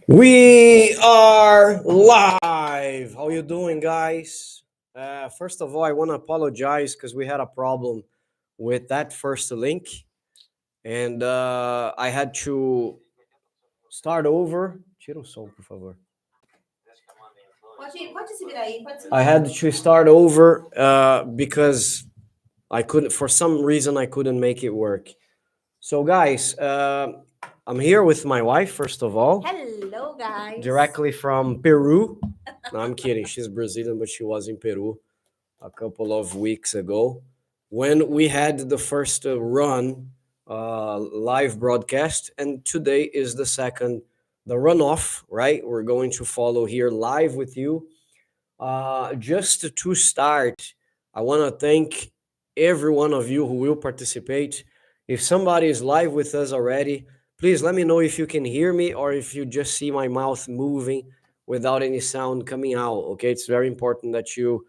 We are live. How you doing, guys? First of all, I want to apologize because we had a problem with that first link, and I had to start over. Tira o som, por favor. Pode se virar aí, pode se I virar. had to start over because I couldn't, for some reason, I couldn't make it work. So, guys, I'm here with my wife, first of all. Hello, guys. Directly from Peru. No, I'm kidding. She's Brazilian, but she was in Peru a couple of weeks ago when we had the first run live broadcast, and today is the second, the runoff, right? We're going to follow here live with you. Just to start, I want to thank every one of you who will participate. If somebody is live with us already, please let me know if you can hear me or if you just see my mouth moving without any sound coming out. Okay, it's very important that you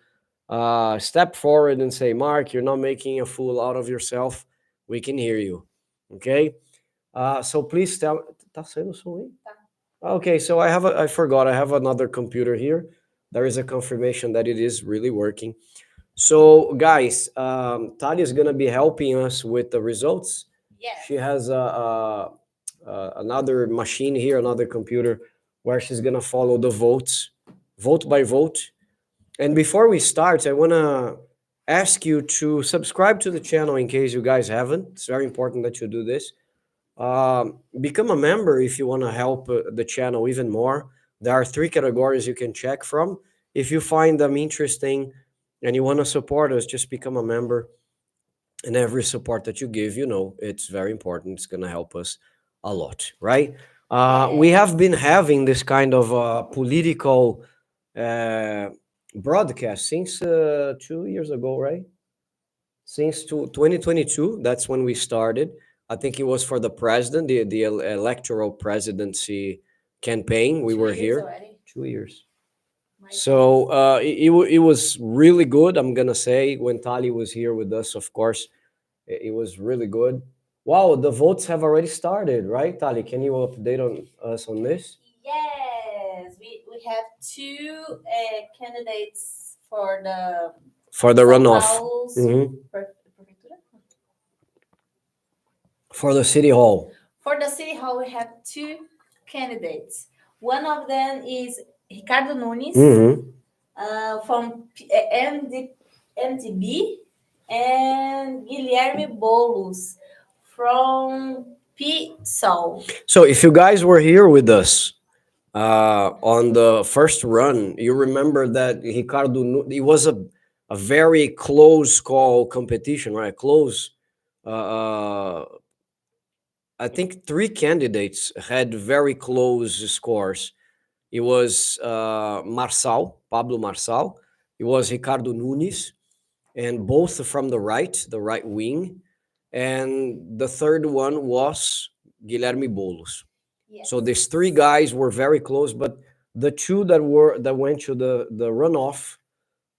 step forward and say, Mark, you're not making a fool out of yourself. We can hear you. Okay, so please tell. Tá saindo som aí? Okay, so I forgot. I have another computer here. There is a confirmation that it is really working. So, guys, Talia is gonna be helping us with the results. Yes. She has another machine here, another computer, where she's gonna follow the votes, vote by vote. And before we start, I wanna ask you to subscribe to the channel in case you guys haven't. It's very important that you do this. Become a member if you want to help the channel even more. There are 3 categories you can check from. If you find them interesting and you want to support us, just become a member. And every support that you give, it's very important. It's going to help us a lot, right? We have been having this kind of political broadcast since 2 years ago, right? Since 2022, that's when we started. I think it was for the president, the electoral presidency campaign. We were here Already. 2 years. My So it was really good. I'm gonna say when Tali was here with us, of course, it was really good. Wow, the votes have already started, right, Tali? Can you update us on this? Yes, we have 2 candidates for the São runoff. Paulo's prefeitura. For the city hall. For the city hall, we have 2 candidates. One of them is Ricardo Nunes from MDB and Guilherme Boulos from BRASIL.SAO. So if you guys were here with us on the first run, you remember that Ricardo, it was a very close call competition, right? Close. I think 3 candidates had very close scores. It was Pablo Marçal. It was Ricardo Nunes, and both from the right wing. And the third one was Guilherme Boulos. Yes. So these 3 guys were very close, but the 2 that went to the runoff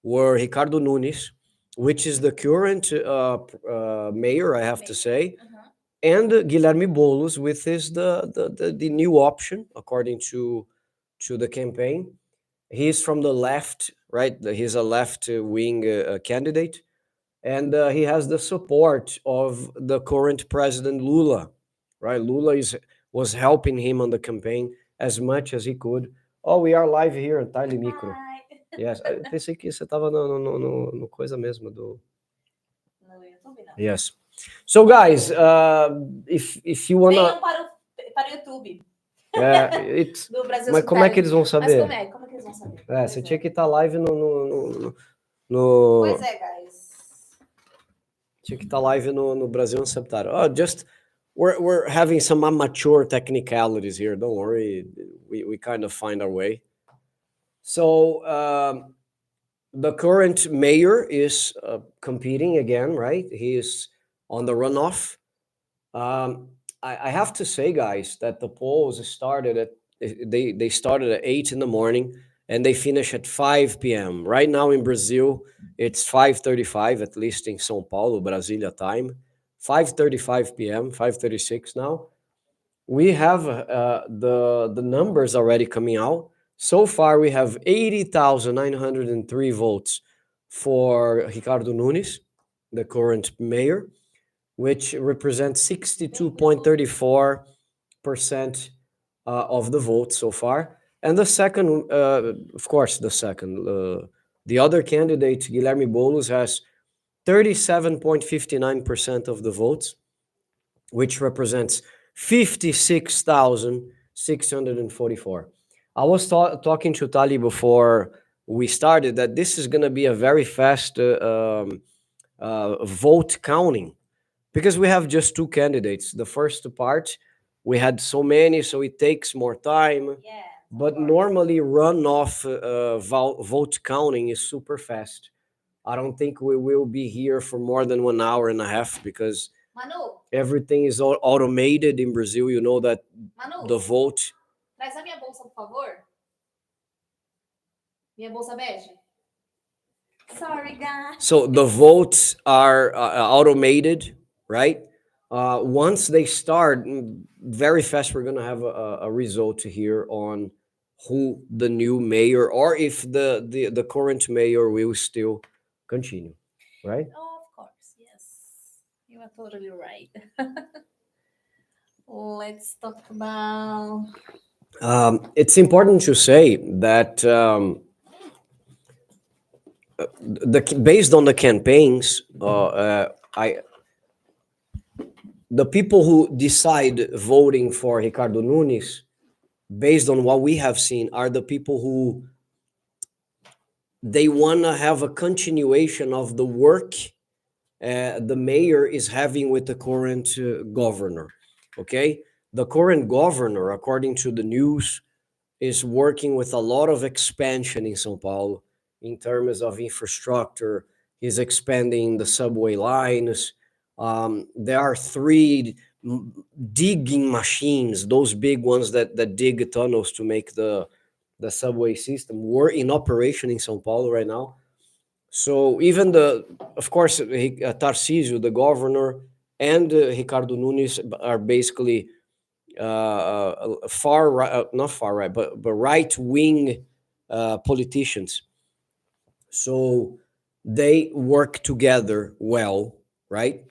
were Ricardo Nunes, which is the current mayor, I have to say, and Guilherme Boulos, which is the new option according to the campaign. He's from the left, right? He's a left wing candidate, and he has the support of the current president Lula, right? Lula was helping him on the campaign as much as he could. Oh, we are live here on Tile Micro. Hi. Yes, eu pensei que você estava no coisa mesmo do. No YouTube, não. Yes. So, guys, if you wanna. Venham para o YouTube. It's... Do Brasil. Mas como é que eles vão saber? Mas como é que eles vão saber? Você tinha que estar live no. Pois é, guys. Tinha que estar live no Brasil Septário. Oh, just we're having some amateur technicalities here. Don't worry, we kind of find our way. So the current mayor is competing again, right? He is on the runoff. I have to say, guys, that the polls started they started at 8 in the morning and they finish at 5 p.m. Right now in Brazil, it's 5:35, at least in São Paulo, Brasilia time. 5:35 p.m., 5:36 now. we have the numbers already coming out. So far, we have 80,903 votes for Ricardo Nunes, the current mayor, which represents 62.34% of the vote so far. And the second, of course, the other candidate, Guilherme Boulos, has 37.59% of the votes, which represents 56,644. I was talking to Tali before we started that this is going to be a very fast vote counting, because we have just two candidates. The first part, we had so many, so it takes more time. Yeah. But normally, runoff vote counting is super fast. I don't think we will be here for more than 1 hour and a half, because Manu, everything is all automated in Brazil. You know that Manu, the vote. traz a minha bolsa, por favor. Minha bolsa bege. Sorry, guys. So the votes are automated, right? Once they start, very fast, we're gonna have a result here on who the new mayor, or if the current mayor will still continue, right? Oh, of course, yes. You are totally right. Let's talk about. It's important to say that based on the campaigns, the people who decide voting for Ricardo Nunes, based on what we have seen, are the people who they want to have a continuation of the work the mayor is having with the current governor. Okay, the current governor, according to the news, is working with a lot of expansion in São Paulo in terms of infrastructure. He's expanding the subway lines. There are three digging machines, those big ones that dig tunnels to make the subway system, were in operation in São Paulo right now. So even of course, Tarcísio, the governor, and Ricardo Nunes are basically far right, not far right, but right wing politicians. So they work together well, right?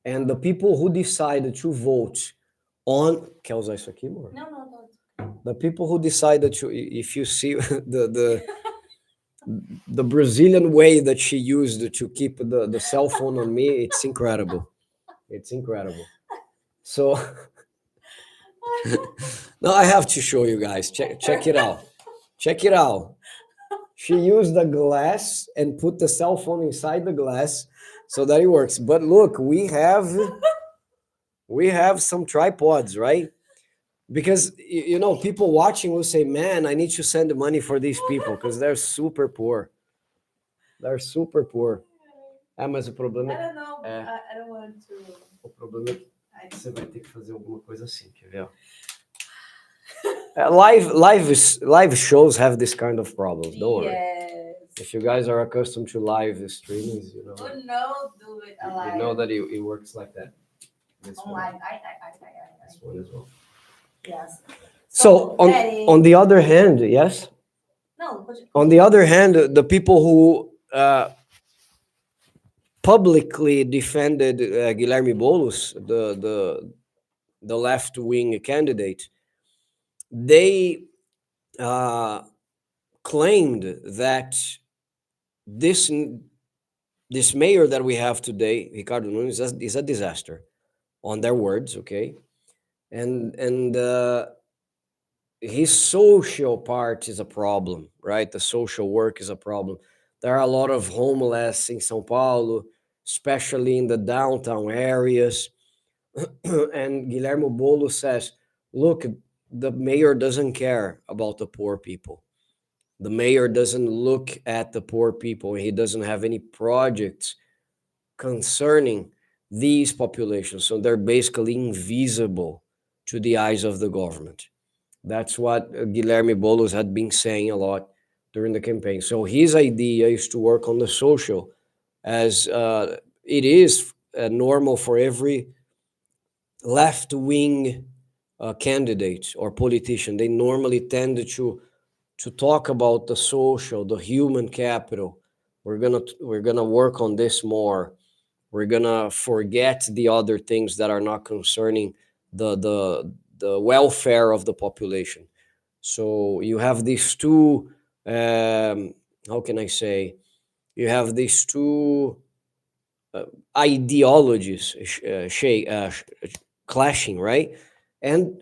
And the people who decided to vote on. Quer usar isso aqui, amor? No, no, no. The people who decided to, if you see the Brazilian way that she used to keep the cell phone on me, it's incredible. It's incredible. So now I have to show you guys. Check it out. Check it out. She used the glass and put the cell phone inside the glass so that it works. But look, we have some tripods, right? Because people watching will say, "Man, I need to send money for these people because they're super poor. They're super poor." Mas o problema I don't know. I don't want to. O problema é que você vai ter que fazer alguma coisa assim, quer ver? Live shows have this kind of problems. Don't worry. Yes. If you guys are accustomed to live streamings, Oh no, do it alive. you know that it works like that. This Online. one, this one as well. Yes. So on the other hand, yes. No. On the other hand, the people who publicly defended Guilherme Boulos, the left wing candidate, they claimed that this mayor that we have today, Ricardo Nunes, is a disaster, on their words, okay, and his social part is a problem, right? The social work is a problem. There are a lot of homeless in São Paulo, especially in the downtown areas. And Guilherme Boulos says, look, the mayor doesn't care about the poor people. The mayor doesn't look at the poor people. He doesn't have any projects concerning these populations. So they're basically invisible to the eyes of the government. That's what Guilherme Boulos had been saying a lot during the campaign. So his idea is to work on the social, as it is normal for every left-wing candidates or politicians, they normally tend to talk about the social, the human capital. We're gonna work on this more. We're gonna forget the other things that are not concerning the welfare of the population. So you have these two, how can I say? You have these two ideologies clashing, right? And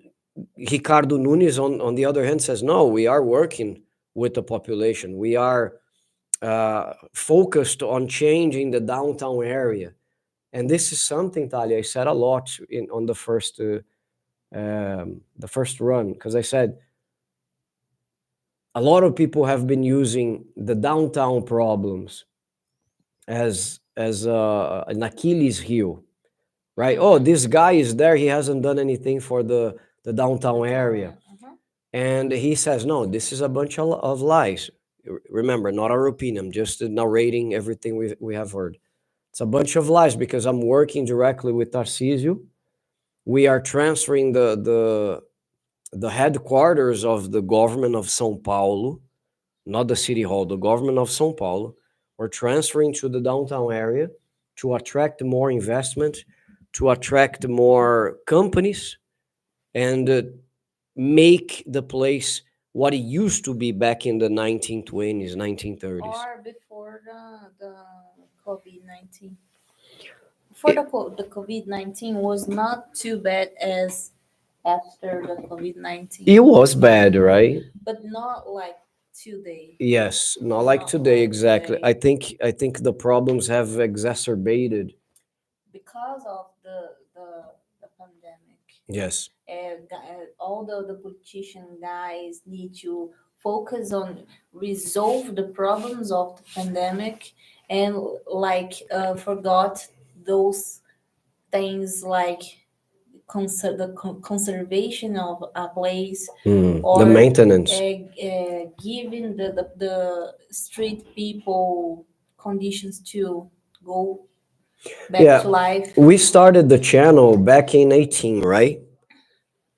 Ricardo Nunes, on the other hand, says, no, we are working with the population. We are focused on changing the downtown area. And this is something, Talia, I said a lot on the first run, because I said a lot of people have been using the downtown problems as an Achilles heel, right? Oh, this guy is there, he hasn't done anything for the downtown area. And he says, no, this is a bunch of lies. Remember, not our opinion, just narrating everything we have heard. It's a bunch of lies because I'm working directly with Tarcísio. We are transferring the headquarters of the government of São Paulo, not the city hall, the government of São Paulo. We're transferring to the downtown area to attract more investment, to attract more companies, and make the place what it used to be back in the 1920s, 1930s. Or before the COVID-19. Before the COVID-19 was not too bad as after the COVID-19. It was bad, right? But not like today. Yes, not like today, exactly. I think the problems have exacerbated. Because of the pandemic. Yes. All the politician guys need to focus on resolve the problems of the pandemic and forgot those things like conservation of a place or The maintenance. giving the street people conditions to go back to life. We started the channel back in 18, right?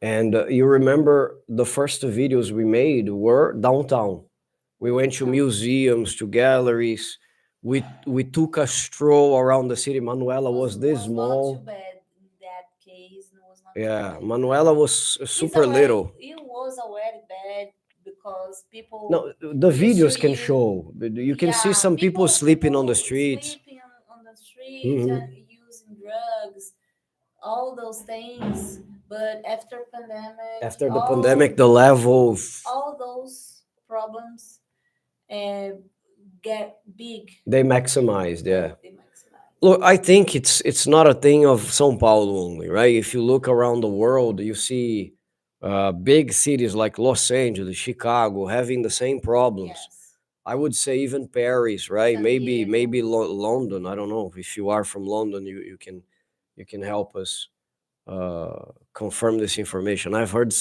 And you remember the first videos we made were downtown. We went to museums, to galleries. We took a stroll around the city. Manuela was this small. Not too bad in that case. It was not Yeah, too bad. Manuela was super little. It was already bad because people. No, the videos can show. You can see some people sleeping on the streets. Sleeping on the streets and using drugs, all those things. But after the pandemic, the level of all those problems get big. They maximized, yeah. Look, I think it's not a thing of São Paulo only, right? If you look around the world, you see big cities like Los Angeles, Chicago having the same problems. Yes. I would say even Paris, right? Maybe London. I don't know if you are from London, you can help us confirm this information. I've heard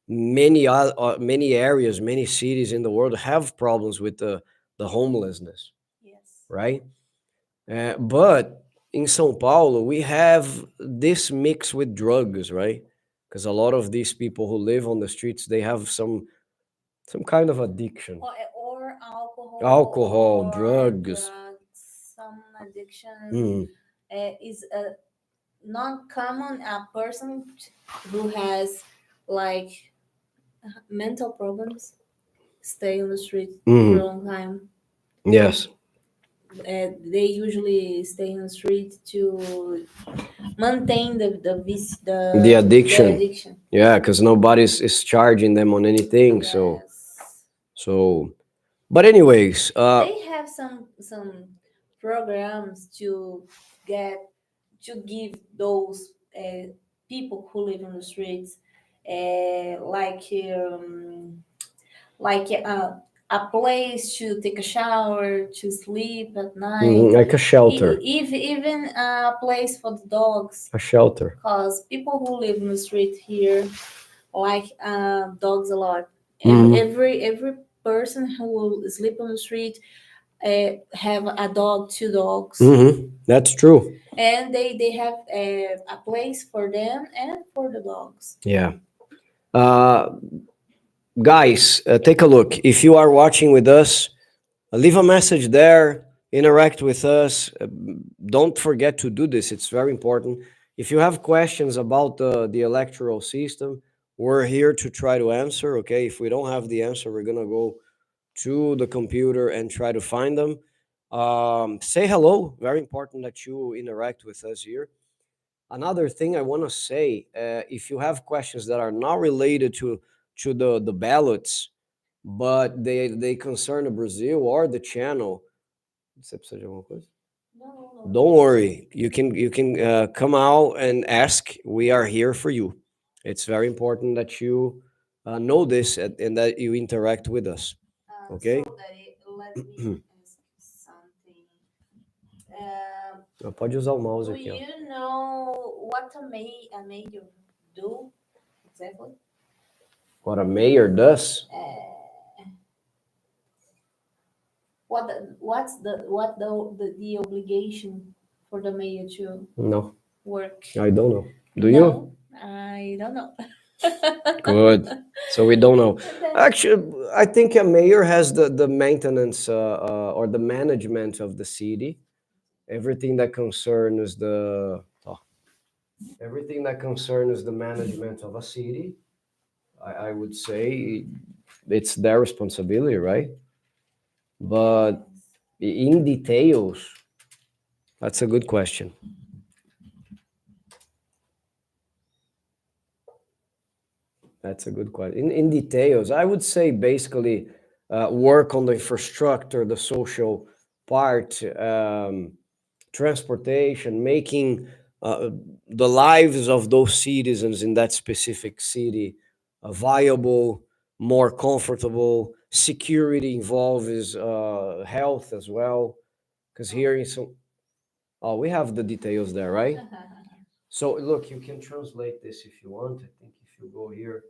many areas, many cities in the world have problems with the homelessness. Yes. Right? But in São Paulo, we have this mix with drugs, right? Because a lot of these people who live on the streets, they have some kind of addiction. Or alcohol. Alcohol, drugs. Some addiction is not common. A person who has like mental problems stay on the street for a long time. Yes. They usually stay on the street to maintain the addiction. Yeah, because nobody's charging them on anything. Yes. So, but anyways, they have some programs to give those people who live on the streets a place to take a shower, to sleep at night, like a shelter, even a place for the dogs. A shelter. Because people who live in the street here like dogs a lot. Every person who will sleep on the street have a dog, two dogs, That's true. and they have a place for them and for the dogs. Yeah. Uh, Guys, take a look. If you are watching with us, leave a message there, interact with us. Don't forget to do this, it's very important. If you have questions about the electoral system, we're here to try to answer. Okay, if we don't have the answer, we're gonna go to the computer and try to find them. Say hello, very important that you interact with us here. Another thing I want to say, if you have questions that are not related to the ballots, but they concern Brazil or the channel, você precisa de alguma coisa? No, Don't worry. You can come out and ask. We are here for you. It's very important that you know this and that you interact with us. Okay. So Daddy, let me ask something. Pode usar o mouse Do aqui, ó. you know what a mayor do exactly? What a mayor does? What's the obligation for the mayor to No, work? I don't know. Do you? No, I don't know. Good. So we don't know. Then- Actually, I think a mayor has the maintenance or the management of the city. Everything that concerns everything that concerns the management of a city, I would say it's their responsibility, right? But in details, that's a good question. That's a good question. In details, I would say basically work on the infrastructure, the social part, transportation, making the lives of those citizens in that specific city viable, more comfortable. Security involves health as well, because here in some, oh, we have the details there, right? So look, you can translate this if you want. I think if you go here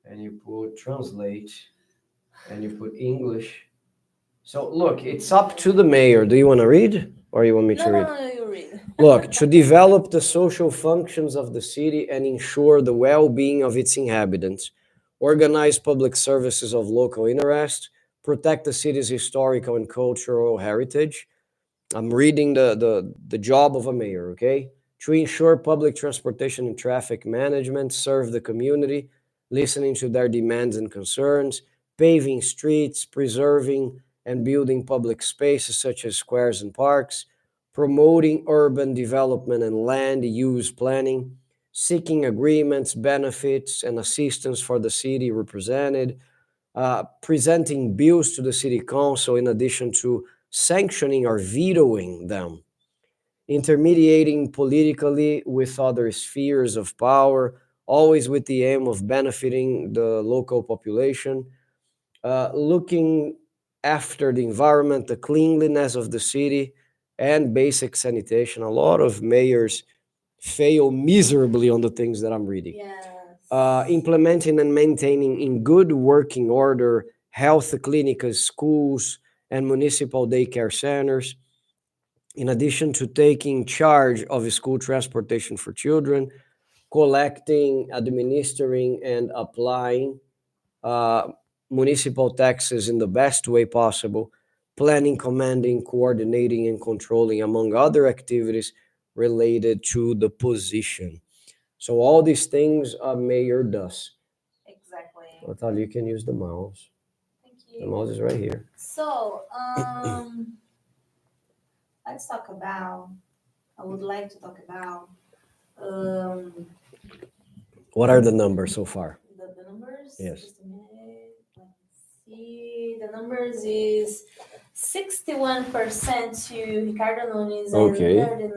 and you put translate and you put English. So look, it's up to the mayor. Do you want to read or you want me to read? No, you read. Look, to develop the social functions of the city and ensure the well-being of its inhabitants, organize public services of local interest, protect the city's historical and cultural heritage. I'm reading the job of a mayor, okay? To ensure public transportation and traffic management, serve the community, listening to their demands and concerns, paving streets, preserving and building public spaces such as squares and parks, promoting urban development and land use planning, seeking agreements, benefits, and assistance for the city represented, presenting bills to the city council in addition to sanctioning or vetoing them, intermediating politically with other spheres of power, always with the aim of benefiting the local population, looking after the environment, the cleanliness of the city, and basic sanitation. A lot of mayors fail miserably on the things that I'm reading. Yes. Implementing and maintaining in good working order health clinics, schools, and municipal daycare centers, in addition to taking charge of school transportation for children, collecting, administering, and applying uh, municipal taxes in the best way possible, planning, commanding, coordinating, and controlling, among other activities related to the position. So all these things a mayor does. Exactly. Natalia, you can use the mouse. Thank The you. mouse is right here. So, let's talk about. I would like to talk about um, What are the numbers so far? the numbers. Yes. Just a minute. Let's see. The numbers is 61% to Ricardo Nunes Okay. and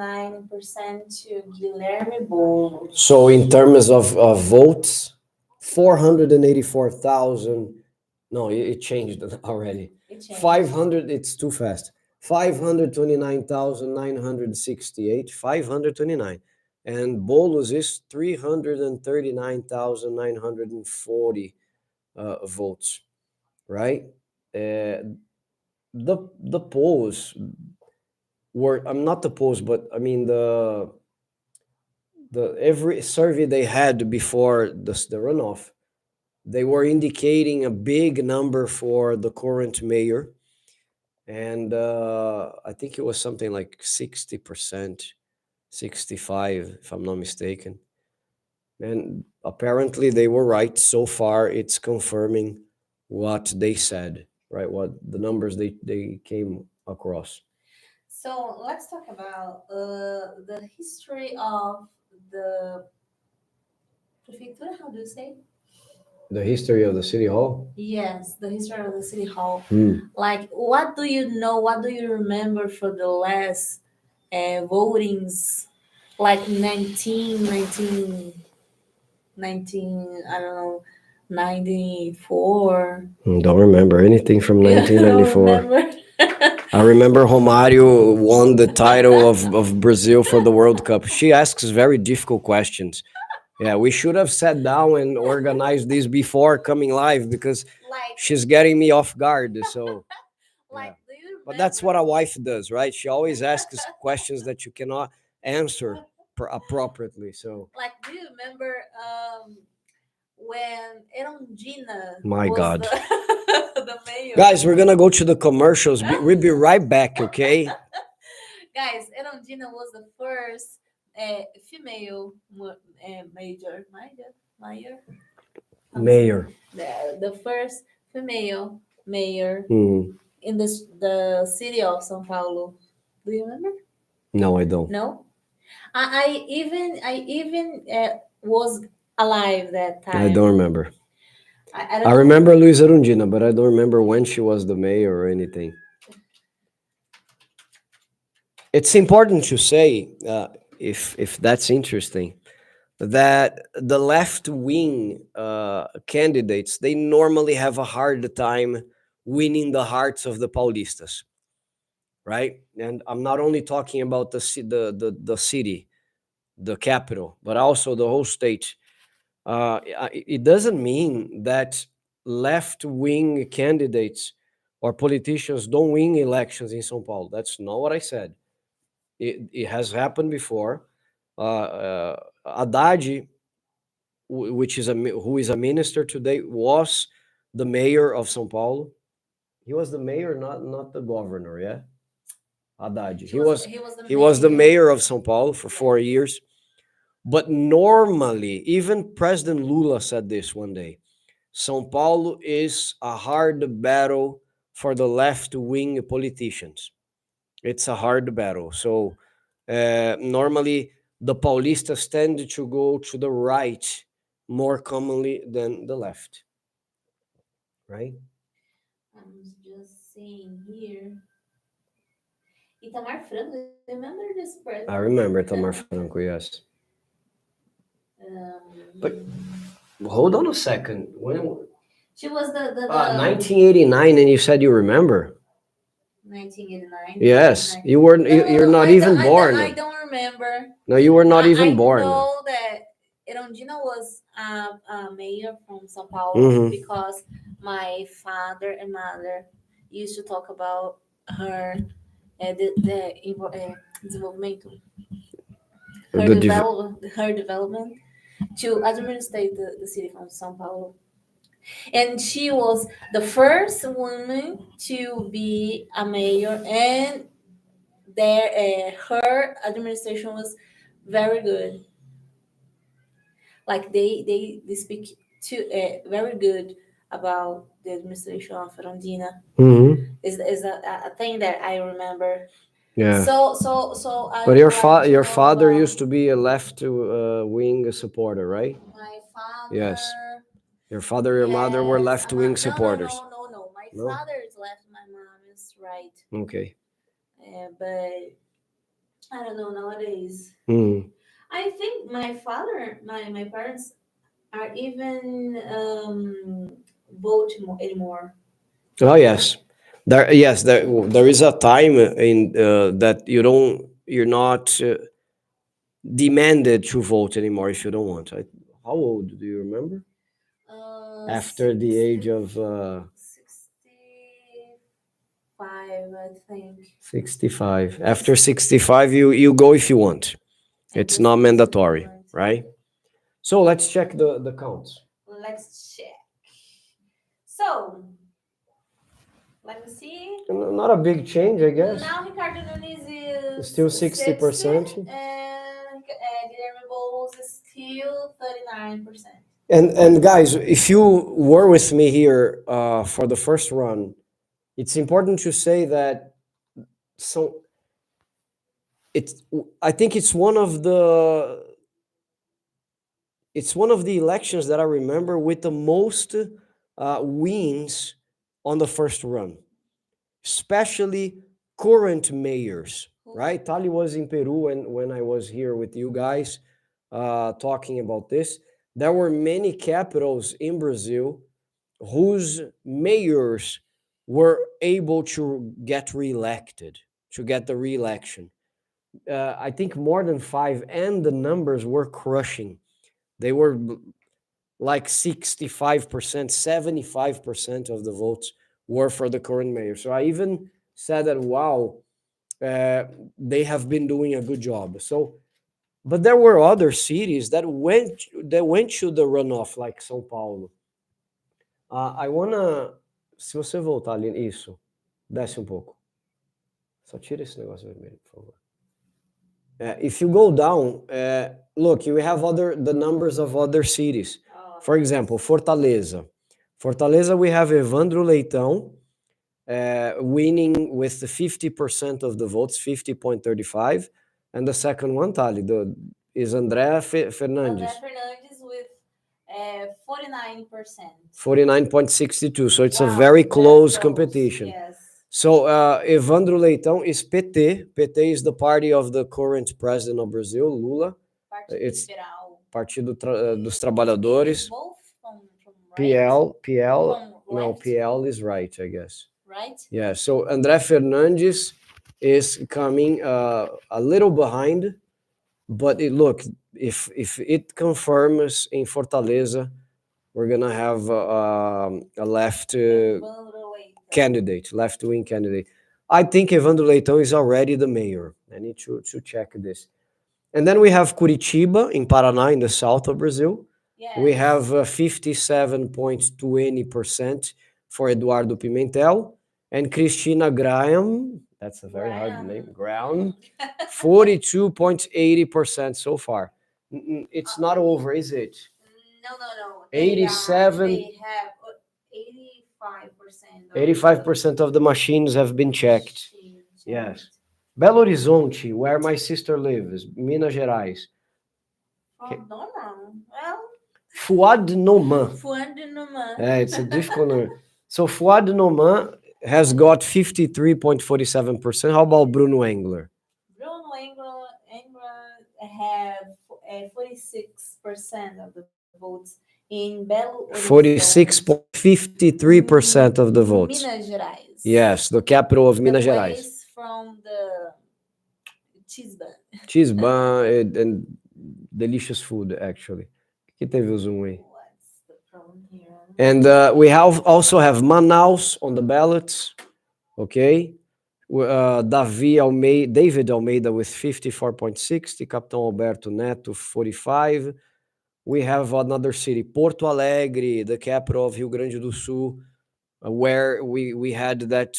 39% to Guilherme Boulos. So in terms of votes, 484,000. No, it changed already. It changed. 500, it's too fast. 529,968, 529. And Boulos is 339,940 votes, right? the polls were, I'm not the polls, but I mean the every survey they had before the runoff, they were indicating a big number for the current mayor, and I think it was something like 60%, 65, if I'm not mistaken. And apparently they were right. So far, it's confirming what they said, right? What the numbers they came across. So let's talk about the history of the prefeitura. How do you say? The history of the city hall. Yes, the history of the city hall. Hmm. Like, what do you know? What do you remember for the last votings? Like 19, I don't know, 94. Don't remember anything from You don't 1994. remember? I remember Romario won the title of Brazil for the World Cup. She asks very difficult questions. Yeah, we should have sat down and organized this before coming live because Like, she's getting me off guard. So, like, yeah. do you But that's what a remember? wife does, right? She always asks questions that you cannot answer appropriately. So, Like, do you remember when Erundina my was God. the the mayor? Guys, we're going to go to the commercials. We'll be right back, okay? Guys, Erundina was the first female mayor, Mayor. the first female mayor Mm, in the city of São Paulo. Do you remember? no, I don't. No, I even was alive that time. I don't remember. I I don't know. remember Luisa Arundina, but I don't remember when she was the mayor or anything. It's important to say, if that's interesting, that the left wing candidates, they normally have a hard time winning the hearts of the Paulistas, right? And I'm not only talking about the city, the capital, but also the whole state. It doesn't mean that left wing candidates or politicians don't win elections in São Paulo. That's not what I said. It has happened before. Haddad, who is a minister today, was the mayor of São Paulo. He was the mayor, not the governor. Yeah, Haddad. He was the mayor of São Paulo for 4 years. But normally, even President Lula said this one day. São Paulo is a hard battle for the left wing politicians. It's a hard battle. So normally the Paulistas tend to go to the right more commonly than the left, right? I'm just seeing here. Itamar Franco, remember this president? I remember Tamar Franco, yes. But hold on a second. When She was the 1989, and you said you remember? 1989. Yes, you were. You're not even born. I don't remember. No, you were not even born. I know that Erundina was a mayor from São Paulo Mhm. because my father and mother used to talk about her desenvolvimento, her development to administrate the city from São Paulo. And she was the first woman to be a mayor, and her administration was very good. Like they speak to very good about the administration of Rondina. Mm-hmm. Is a thing that I remember. Yeah. So I But would like to your know father about used to be a left wing supporter, right? my father. Yes. Your father, your mother were Yes, left wing supporters. No. My No? father is left. My mom is right. Okay. But I don't know nowadays. Mm. I think my father, my parents are even vote anymore. Oh yes, there is a time in that you're not demanded to vote anymore if you don't want. How old do you remember? After the age of 65. I think. 65. After 65, you go if you want. And It's just not listen if you mandatory, want. right? So let's check the counts. Let's check. So, let me see. Not a big change, I guess. Now Ricardo Nunes is Still 60%. 60, and Guilherme Boulos is still 39%. And guys, if you were with me here for the first run, it's important to say that so it's I think it's one of the elections that I remember with the most wins on the first run, especially current mayors, right? Tali was in Peru when I was here with you guys talking about this. There were many capitals in Brazil whose mayors were able to get reelected, to get the reelection. I think more than five, and the numbers were crushing. They were like 65%, 75% of the votes were for the current mayor. So I even said that, wow, uh, they have been doing a good job. So, but there were other cities that went to the runoff, like São Paulo. I wanna, se você voltar ali, isso, desce um pouco. Só tira esse negócio vermelho, por favor. If you go down, look, you have the numbers of other cities. For example, Fortaleza. Fortaleza, we have Evandro Leitão winning with the 50% of the votes, 50.35. And the second one, Tali, is André Fernandes. André Fernandes with 49%. 49.62. So it's a Wow, very close close. competition. Yes. So Evandro Leitão is PT. PT is the party of the current president of Brazil, Lula. Partido It's Liberal. Partido dos Trabalhadores. Both from right? PL, From no, left? PL is right, I guess. Right? Yeah, so André Fernandes is coming a little behind, but look, if it confirms in Fortaleza, we're gonna have a left candidate, left-wing candidate. I think Evandro Leitão is already the mayor. I need to check this. And then we have Curitiba in Paraná, in the south of Brazil. Yes. We have 57.20% for Eduardo Pimentel and Cristina Graham. That's a very hard name. Graham. 42.80% so far. It's not over, is it? No. 87. They have 85%. 85% of the machines have been checked. Yes. Belo Horizonte, where my sister lives, Minas Gerais. Normal. Well, Fuad Noman. It's a difficult name. So Fuad Noman has got 53.47%. How about Bruno Engler? Bruno Engler have 46% of the votes in Belo Horizonte. 46.53% of the votes. Minas Gerais. Yes, the capital of Minas the Gerais. Place from the Cheese bun and delicious food, actually. Que teve o zoom aí? What's the problem here? And we also have Manaus on the ballots. Okay. David Almeida with 54.60, Capitão Alberto Neto 45. We have another city, Porto Alegre, the capital of Rio Grande do Sul, where we had that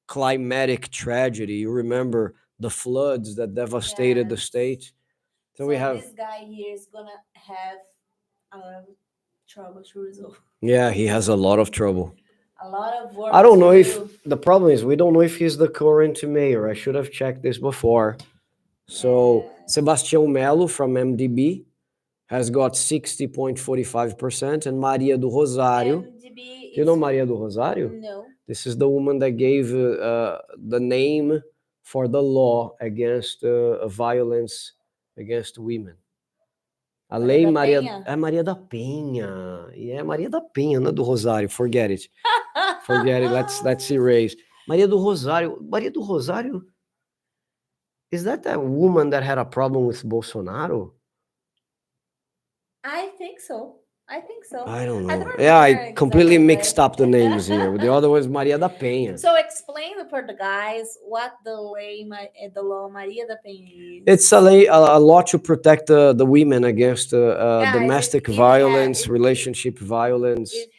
climatic tragedy. You remember the floods that devastated the state. So we have this guy here is gonna have a lot of trouble to resolve. Yeah, he has a lot of trouble. A lot of work. I don't know if the problem is we don't know if he's the current mayor. I should have checked this before. So Sebastião Melo from MDB has got 60.45%, and Maria do Rosário. MDB. Do you know Maria do Rosário? No. This is the woman that gave the name for the law against violence against women. A lei Maria da Penha. Yeah, Maria da Penha, not do Rosário. Forget it. Forget it. Let's erase. Maria do Rosário. Maria do Rosário. Is that woman that had a problem with Bolsonaro? I think so. I think so. I don't I know. don't Yeah, I remember completely exactly, mixed up the names but here. The other was Maria da Penha. so explain for the guys what the law Maria da Penha It's is. a law to protect the women against Guys, domestic violence, relationship violence. it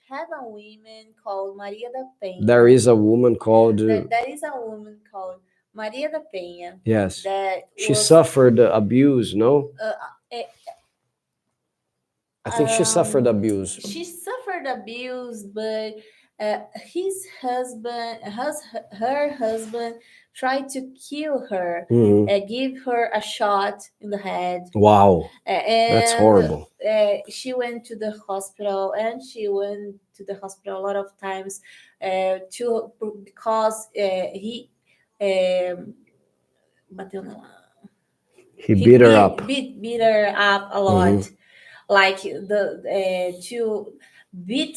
have a woman called Maria da There Penha. is a woman called, There is a woman called Maria da Penha yes, that she was suffered abuse, no? uh, I think she suffered abuse. she suffered abuse, but his husband, her husband, tried to kill her, Mhm. give her a shot in the head, Wow, that's and horrible. she went to the hospital, and she went to the hospital a lot of times, to because he. Um, bateu na- He beat her up. beat her up a Mhm. lot, like the to beat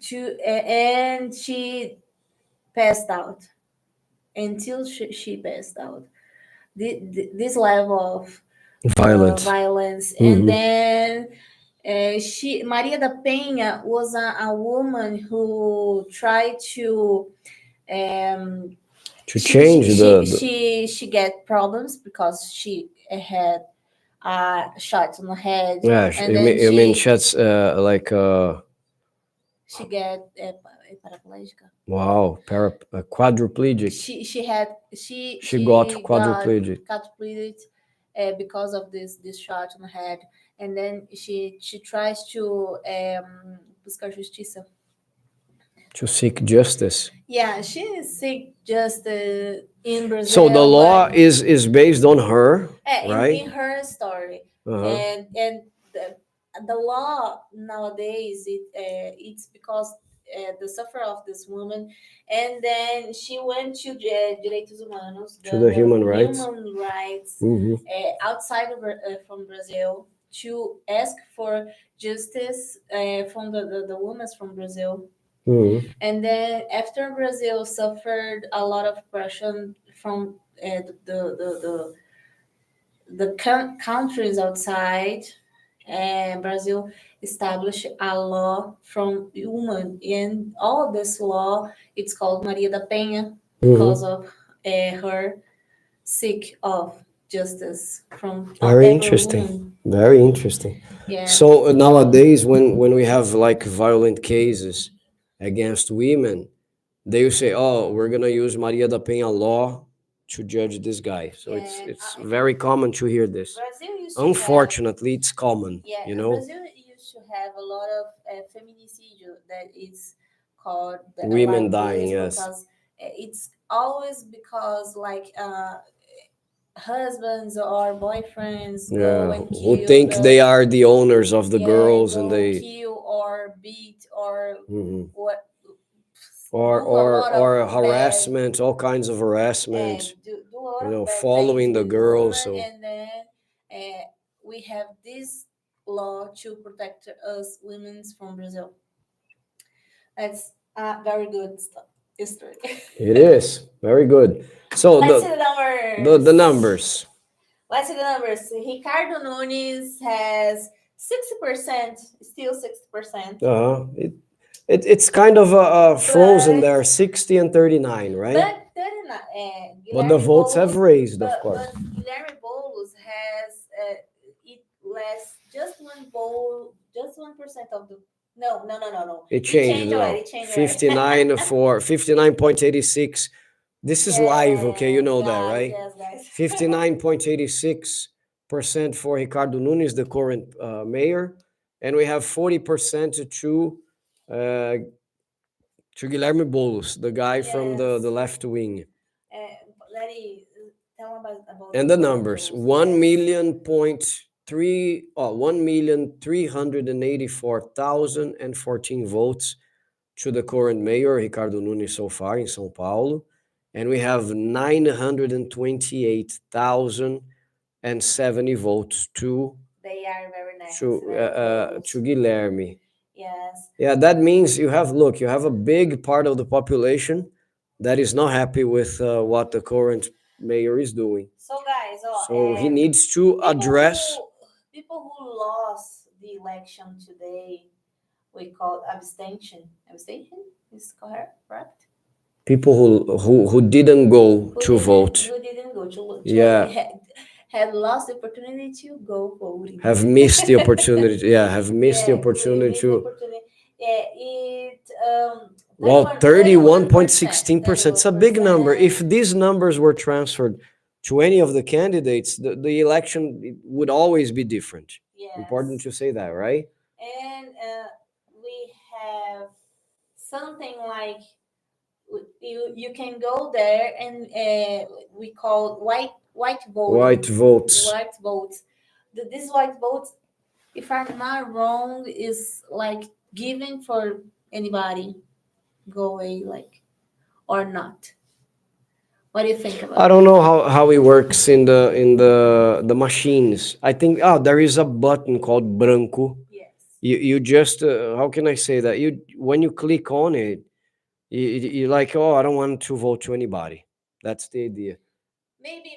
to and she passed out until she passed out. This level of Violence. violence, and Mhm. then she Maria da Penha was a woman who tried to um, To change the she get problems because she had shots on the head, yeah, and then you mean shots like she get paraplegica. wow, quadriplegic. She had She got she got quadriplegic catapulted because of this shot on the head, and then she tries to buscar justiça. to seek justice. Yeah, she is sick just in So the Brazil, law but is based on her, right? in her story, Uh-huh. and the law nowadays it's because the suffer of this woman, and then she went to direitos humanos, To the human the rights. human rights Hmm. outside of from Brazil, to ask for justice from the women from Brazil. Hmm. And then after Brazil suffered a lot of pressure from the countries outside, and Brazil established a law from women, and all this law it's called Maria da Penha because Hmm. of her seek of justice from Very every interesting. woman. Very interesting. Yeah. So nowadays, when we have like violent cases against women, they will say, "Oh, we're gonna use Maria da Penha law to judge this guy." So And it's very common to hear this. Brazil used to have Unfortunately, it's common, yeah, you and know. Brazil used to have a lot of feminicide that is called Women like dying, this yes. because it's always because like husbands or boyfriends go Yeah, and who kill think they are the owners of the yeah, girls and go they kill or beat or mhm. what do a lot of or bad harassment, all kinds of harassment, do a lot of bad things following the with girls. women, So and then we have this law to protect us women from Brazil. That's a very good history. it is very good. So Let's see the the numbers. numbers. Let's see the numbers. Ricardo Nunes has 60%, still 60%. It's kind of frozen But there, 60 and 39, right? but 39, But the Guilherme votes have Boulos, raised, of course. but Guilherme Boulos has it less just one bowl, just 1% of the. No. It changed Already. now. It changed already. 59 for 59.86. This is live, okay? You Yes, know that, guys. right? Yes, guys. 59.86% for Ricardo Nunes, the current mayor, and we have 40% uh, to Guilherme Boulos, the guy from the Yes. left wing. Letty, tell about And the numbers: Boulos. Yes. 1,384,014 votes to the current mayor, Ricardo Nunes, so far in São Paulo. And we have 928,070 votes They are very nice. to Guilherme. Yes. Yeah, that means you have a big part of the population that is not happy with what the current mayor is doing. So guys, So he needs to address. people who lost the election today, we call abstention. Abstention is correct? People who didn't go to vote. Who didn't go to Yeah. had lost the opportunity to go voting. Have missed the opportunity. Yeah, have missed the Yeah, we opportunity missed the to. opportunity. Yeah, it Well, 31.16%. It's a big number. 31%. If these numbers were transferred to any of the candidates, the election would always be different. Important Yes. to say that, right? And we have something like you can go there and we call white voting. White votes. White votes. This white votes, if I'm not wrong, is like given for anybody go away, like, or not. What do you think about I don't know how it works in the machines. I think there is a button called branco. Yes. You just how can I say that? You when you click on it, you're like, oh, I don't want to vote to anybody. That's the idea. Maybe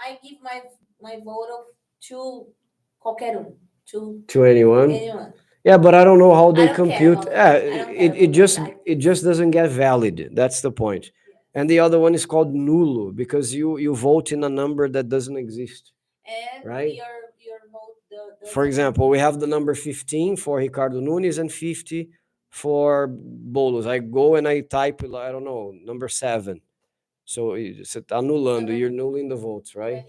I give my vote of to qualquer To anyone. anyone. Yeah, but I don't know how they I don't care compute. how Yeah, I don't care it about just that. it just doesn't get valid. That's the point. Yes. And the other one is called nulo because you vote in a number that doesn't exist. And Right. your vote For example, we have the number 15 for Ricardo Nunes and 50 for Bolos. I go and I type, I don't know, number 7. So você tá anulando, you're nulling the votes, right?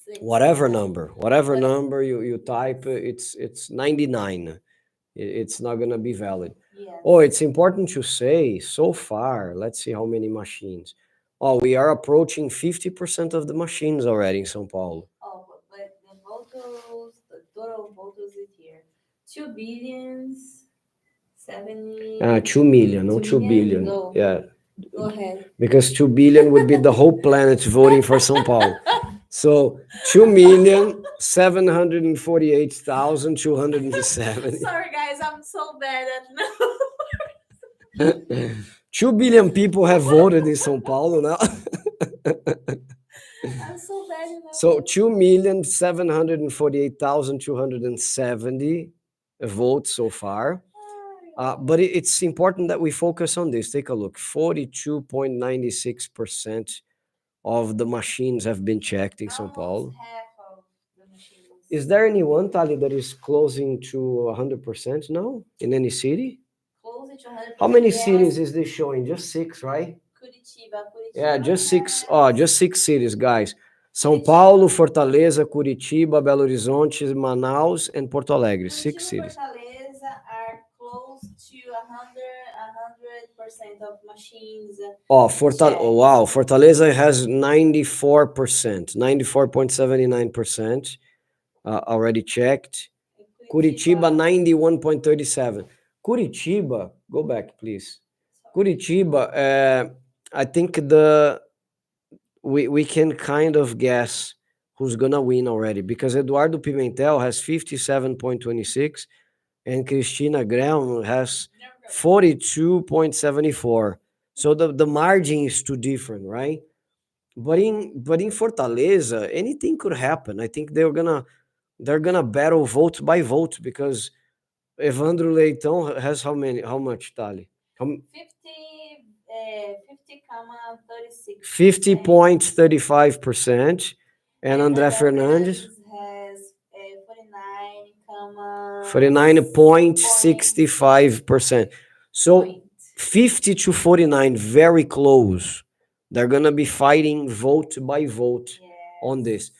26. Whatever number you type, it's 99. It's not gonna be valid. Yes. Oh, it's important to say, so far, let's see how many machines. Oh, we are approaching 50% of the machines already in São Paulo. Oh, but the total votes is here. 2 billions 70. 2 million, no 2 2 billion. Go. Yeah. Go ahead. Because 2 billion would be the whole planet voting for São Paulo. So 2,748,270. Sorry, guys, I'm so bad at now. 2 billion people have voted in São Paulo now. I'm so bad at now. So 2,748,270 votes so far. But it's important that we focus on this. Take a look. 42.96% of the machines have been checked in São Paulo. Half of the machines. Is there anyone, Tali, that is closing to 100% now in any city? Closing to 100%. How many cities is this showing? Just 6, right? Curitiba. Yeah, just 6. Oh, just 6 cities, guys. São Paulo, Fortaleza, Curitiba, Belo Horizonte, Manaus, and Porto Alegre. 6 cities. Fortaleza are close to 100% of machines. Oh, wow. Fortaleza has 94%, 94.79% already checked. Curitiba, 91.37. Curitiba, go back, please. Curitiba, I think we can kind of guess who's gonna win already because Eduardo Pimentel has 57.26 and Cristina Graham has 42.74. So the margin is too different, right? But in Fortaleza, anything could happen. I think they're gonna battle vote by vote because Evandro Leitão has how much, Tali? 50.35%. And André Fernandes has 49.65%. So 50 to 49, very close. They're gonna be fighting vote by vote on this.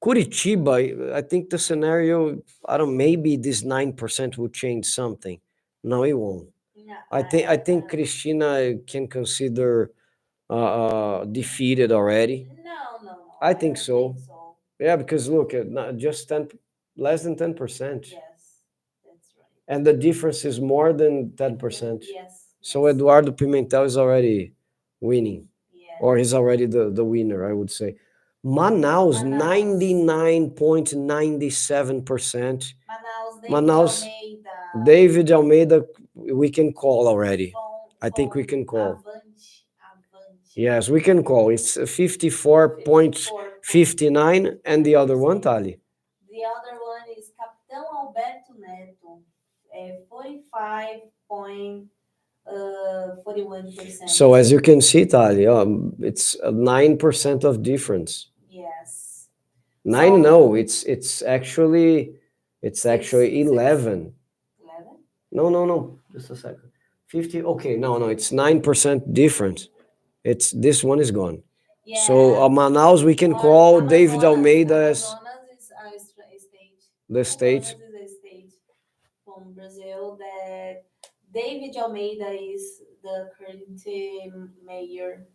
Curitiba, I think the scenario, I don't. Maybe this 9% will change something. No, it won't. I think Cristina can consider defeated already. No. I think so. Yeah, because look, not just 10, less than 10%. Yes, that's right. And the difference is more than 10%. Yes. So Eduardo Pimentel is already winning, Yes. or he's already the winner, I would say. Manaus, 99.97%. Manaus, David Almeida, we can call already. I think we can call. Yes, we can call. It's 54.59, and the other one, Tali? The other one Roberto Neto, 45.41%. So as you can see, Tali, it's a 9% of difference. Yes. Nine? So- No, it's actually Six, 11. 11? No. Just a second. 50. Okay, no, it's 9% difference. It's this one is gone. Yeah. So Manaus we can Or call David Almeida as Amazonas is a state. the state. Amazonas is a state from Brazil that David Almeida is the current mayor.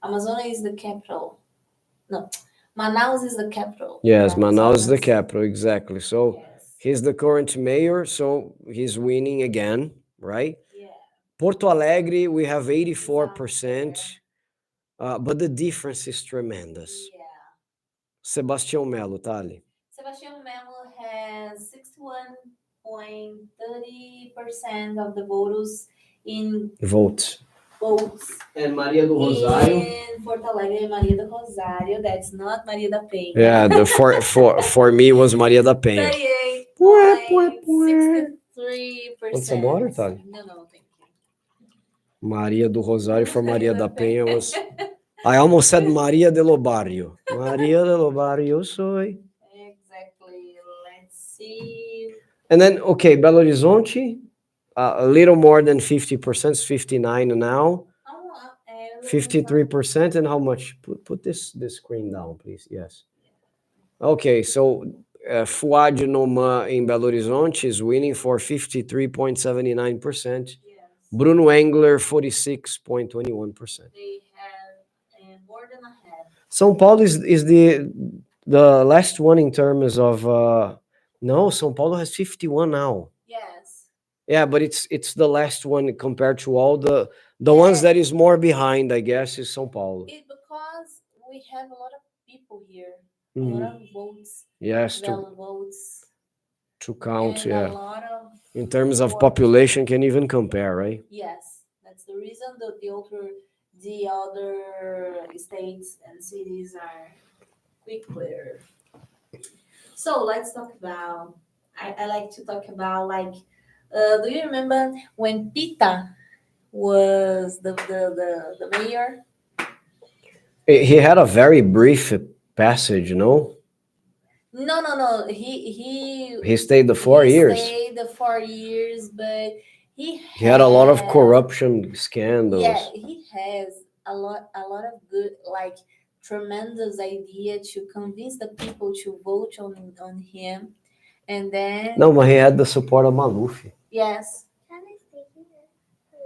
Amazonas is the capital. No, Manaus is the capital. Yes, of Manaus is the Amazonas. capital, exactly. So Yes. he's the current mayor, so he's winning again, right? Yeah. Porto Alegre, we have 84%, but the difference is tremendous. Yeah. Sebastião Melo, Tali. Sebastião Melo has 61.30% of the voters in Votes. votes. And Maria do Rosário. In Porto Alegre, Maria do Rosário. That's not Maria da Penha. Yeah, for me it was Maria da Penha. 38.63%. Want some water, Tali? No, thank you. Maria do Rosário for Maria da Penha was... I almost said Maria de Lobario. Maria de Lobario soy. Exactly. Let's see. And then, okay, Belo Horizonte, a little more than 50%, 59 now. 53%, and how much? Put this screen down, please. Yes. Okay, so Fuad Noma in Belo Horizonte is winning for 53.79%. Yes. Bruno Engler, 46.21%. They have more than a half. São Paulo is the last one in terms of no, São Paulo has 51 now. Yes. Yeah, but it's the last one compared to all the ones that is more behind, I guess, is São Paulo. Because we have a lot of people here, a Mhm. lot of votes, Yes, valid votes, to count, and yeah. a lot of In terms of work. population, can even compare, right? Yes, that's the reason that the other states and cities are quicker. So let's talk about. I like to talk about like. Do you remember when Pita was the mayor? He had a very brief passage, no? No. He stayed the 4 years. Stayed the 4 years, but he had a lot of corruption scandals. Yeah, he has a lot of good, like tremendous idea to convince the people to vote on him, and then No, but he had the support of Maluf. yes. Can I stay here? No.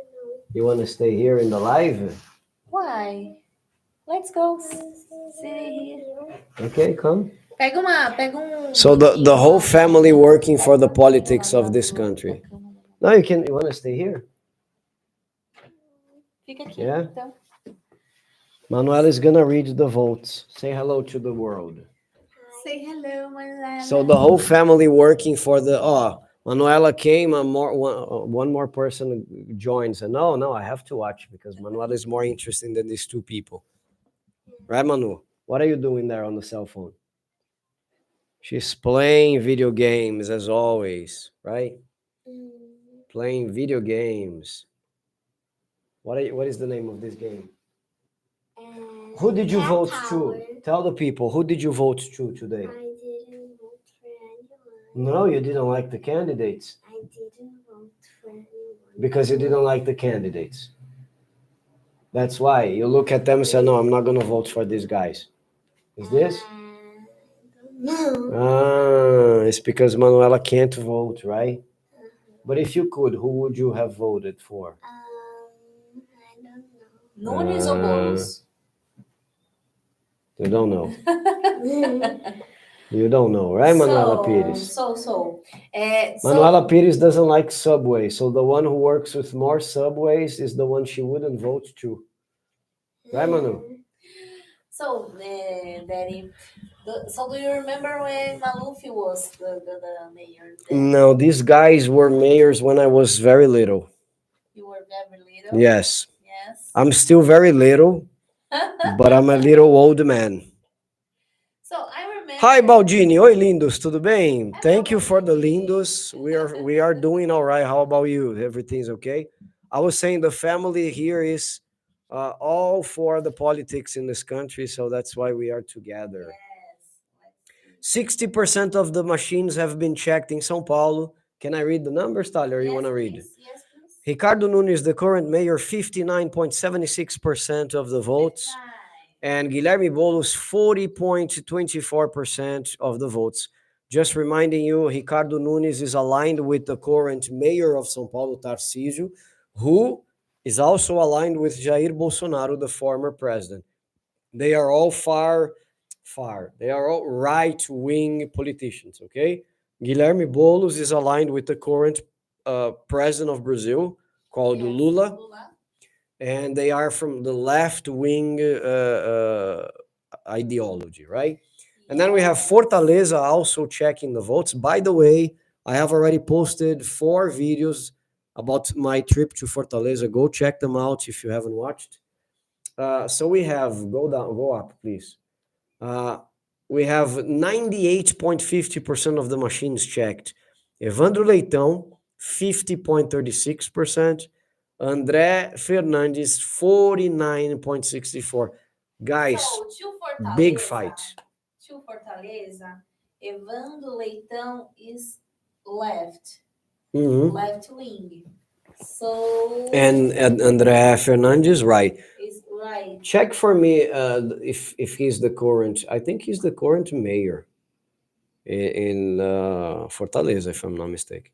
You want to stay here in the live? Why? Let's go sit here. Okay, come. Pega um. So the whole family working for the politics of this country. No, you want to stay here? Fica aqui, Yeah. então. Manuela is gonna read the votes. Say hello to the world. Say hello, Manuela. So the whole family working for the Manuela came, one more person joins, and no, I have to watch because Manuela is more interesting than these two people. Right, Manu? What are you doing there on the cell phone? She's playing video games as always, right? Playing video games. What is the name of this game? Who did you Cat vote Tower. to? Tell the people, who did you vote to today? I didn't vote for anyone. No, you didn't like the candidates. I didn't vote for anyone. Because you didn't like the candidates. That's why. You look at them and say, no, I'm not going to vote for these guys. Is this? No. It's because Manuela can't vote, right? But if you could, who would you have voted for? I don't know. Nunes ou Boulos? You don't know. You don't know, right, Manuela Pires? Manuela Pires doesn't like Subway, so the one who works with more Subways is the one she wouldn't vote to. Right, Manu? So, Daddy, so do you remember when Maluf was the mayor? No, these guys were mayors when I was very little. You were very little? Yes. Yes. I'm still very little, but I'm a little old man. So I remember Hi, Baldini. Oi, lindos. Tudo bem? Thank you for the lindos. We are doing all right. How about you? Everything's okay? I was saying the family here is all for the politics in this country, so that's why we are together. 60% of the machines have been checked in São Paulo. Can I read the numbers, Tyler? Or you want to read? Yes, please. Ricardo Nunes, the current mayor, 59.76% of the votes. And Guilherme Boulos, 40.24% of the votes. Just reminding you, Ricardo Nunes is aligned with the current mayor of São Paulo, Tarcísio, who is also aligned with Jair Bolsonaro, the former president. They are all they are all right-wing politicians, okay? Guilherme Boulos is aligned with the current president of Brazil, called Lula, and they are from the left-wing ideology, right? And then we have Fortaleza also checking the votes. By the way, I have already posted 4 videos about my trip to Fortaleza. Go check them out if you haven't watched. So we have, go up, please. We have 98.50% of the machines checked. Evandro Leitão, 50.36%. André Fernandes, 49.64%. Guys, So, to Fortaleza, big fight. To Fortaleza, Evandro Leitão is left wing. So And André Fernandes, right. is right. Check for me if he's the current. I think he's the current mayor in Fortaleza, if I'm not mistaken.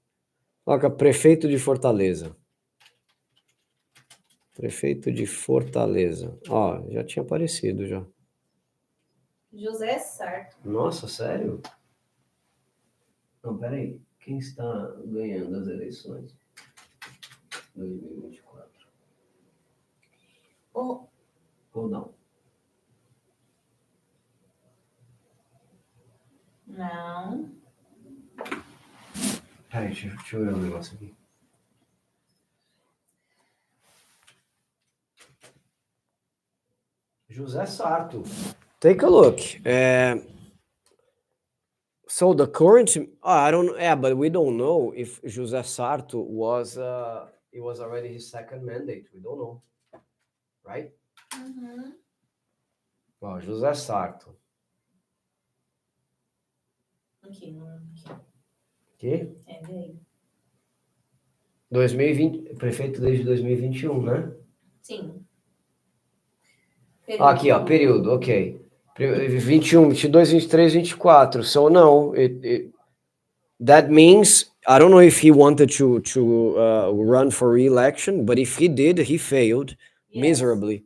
Coloca prefeito de Fortaleza. Prefeito de Fortaleza. Ó, já tinha aparecido já. José Sarto. Nossa, sério? Não, peraí. Quem está ganhando as eleições? 2024. Ou não? Não. Peraí, deixa eu ver um negócio aqui. José Sarto. Take a look. So the current, I don't, but we don't know if José Sarto was, it was already his second mandate. We don't know, right? Ó, José Sarto. Aqui. Aqui? É dele. 2020, prefeito desde 2021, né? Sim. Aqui, ó, período, ok. 21, 22, 23, 24. So no, that means I don't know if he wanted to run for re-election, but if he did, he failed miserably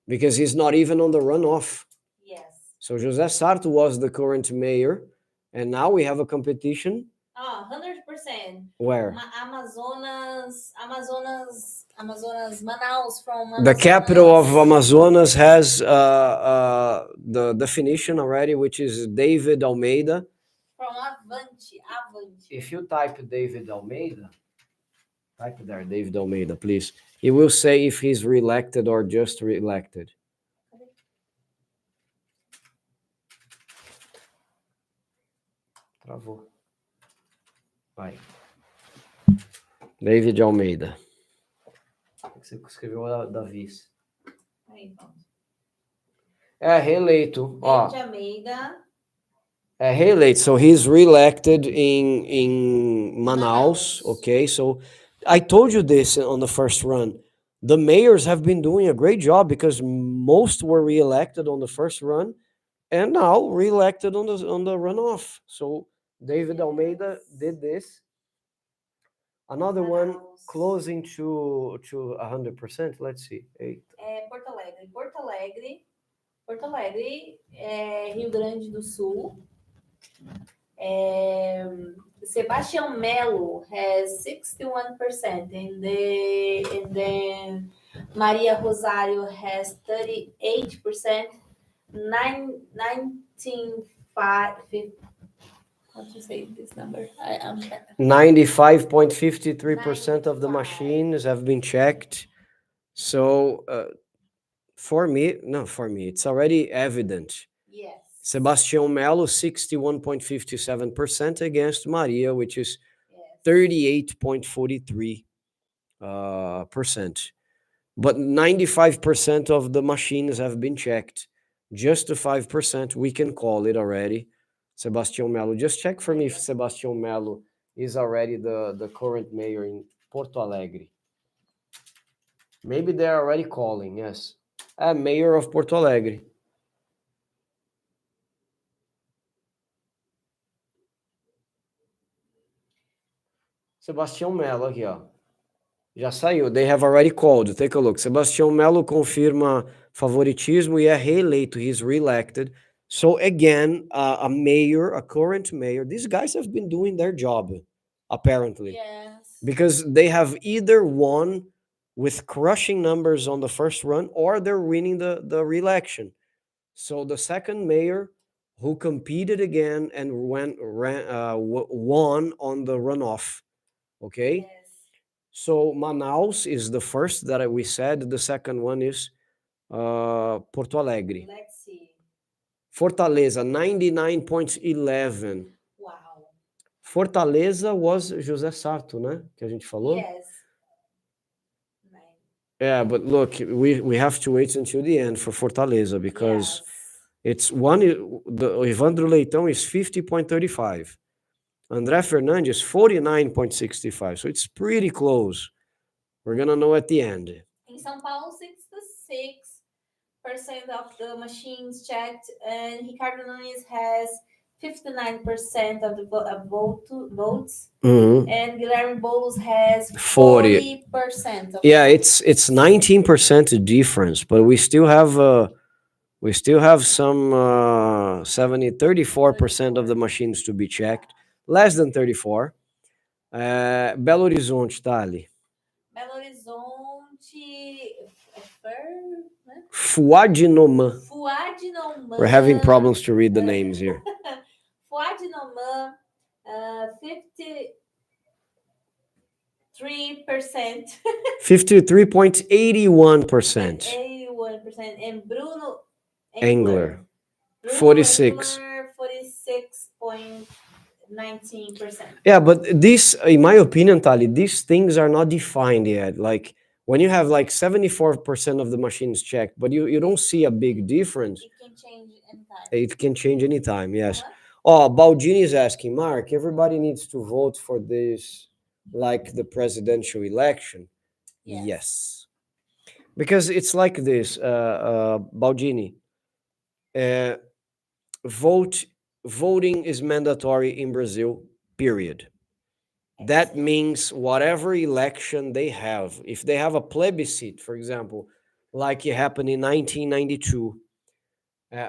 because he's not even on the runoff. Yes. So José Sarto was the current mayor, and now we have a competition. 100%. Where? Amazonas, Manaus from Amazonas. The capital of Amazonas has the definition already, which is David Almeida. From Avante. If you type David Almeida, type there David Almeida, please. It will say if he's re-elected or just re-elected. Travou. Vai. David Almeida. Você escreveu da vice. Aí, vamos. É reeleito. David Almeida. É reeleito. So he's re-elected in Manaus. Okay, so I told you this on the first run. The mayors have been doing a great job because most were re-elected on the first run and now re-elected on the runoff. So David Almeida did this. Another one closing to 100%. Let's see. Porto Alegre, Rio Grande do Sul. Sebastião Melo has 61%, and then Maria Rosário has 38%. 95.53% of the machines have been checked. So for me, it's already evident. Yes. Sebastião Melo, 61.57% against Maria, which is Yes. 38.43%. But 95% of the machines have been checked. Just the 5%, we can call it already. Sebastião Melo, just check for me if Sebastião Melo is already the current mayor in Porto Alegre. Maybe they're already calling, yes. Mayor of Porto Alegre. Sebastião Melo aqui, ó. Já saiu. They have already called. Take a look. Sebastião Melo confirma favoritismo e é reeleito. He's reelected. So again, a mayor, a current mayor, these guys have been doing their job, apparently. Yes. Because they have either won with crushing numbers on the first run or they're winning the re-election. So the second mayor who competed again and won on the runoff. Okay? Yes. So Manaus is the first that we said. The second one is Porto Alegre. Let's see. Fortaleza, 99.11. Wow. Fortaleza was José Sarto, né? Que a gente falou? Yes. Yeah, but look, we have to wait until the end for Fortaleza because Yes. it's one. The Evandro Leitão is 50.35. André Fernandes 49.65. So it's pretty close. We're gonna know at the end. In São Paulo, 66% of the machines checked, and Ricardo Nunes has 59% of the votes, and Guilherme Boulos has 40%. Yeah, it's 19% difference, but we still have some 34% of the machines to be checked, less than 34. Belo Horizonte, Tali. Belo Horizonte, Fuadinoma. Fuadinoma. We're having problems to read the names here. Fuadinoma, 53%. 53.81%. 81%. And Bruno Engler. 46. 46.19%. Yeah, but this, in my opinion, Tali, these things are not defined yet. Like when you have like 74% of the machines checked, but you don't see a big difference. It can change anytime. It can change anytime, yes. Oh, Baldini is asking, Mark, everybody needs to vote for this like the presidential election. Yes. Because it's like this, Baldini. Voting is mandatory in Brazil, period. That means whatever election they have, if they have a plebiscite, for example, like it happened in 1992,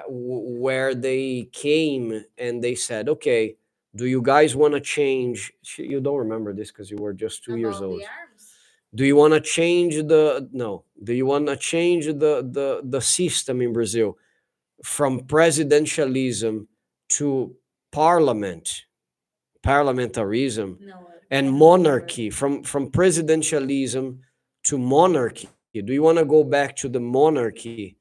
where they came and they said, okay, do you guys want to change? You don't remember this because you were just 2 years old. Do you want to change Do you want to change the system in Brazil from presidentialism to parliamentarism, and monarchy, from presidentialism to monarchy? Do you want to go back to the monarchy?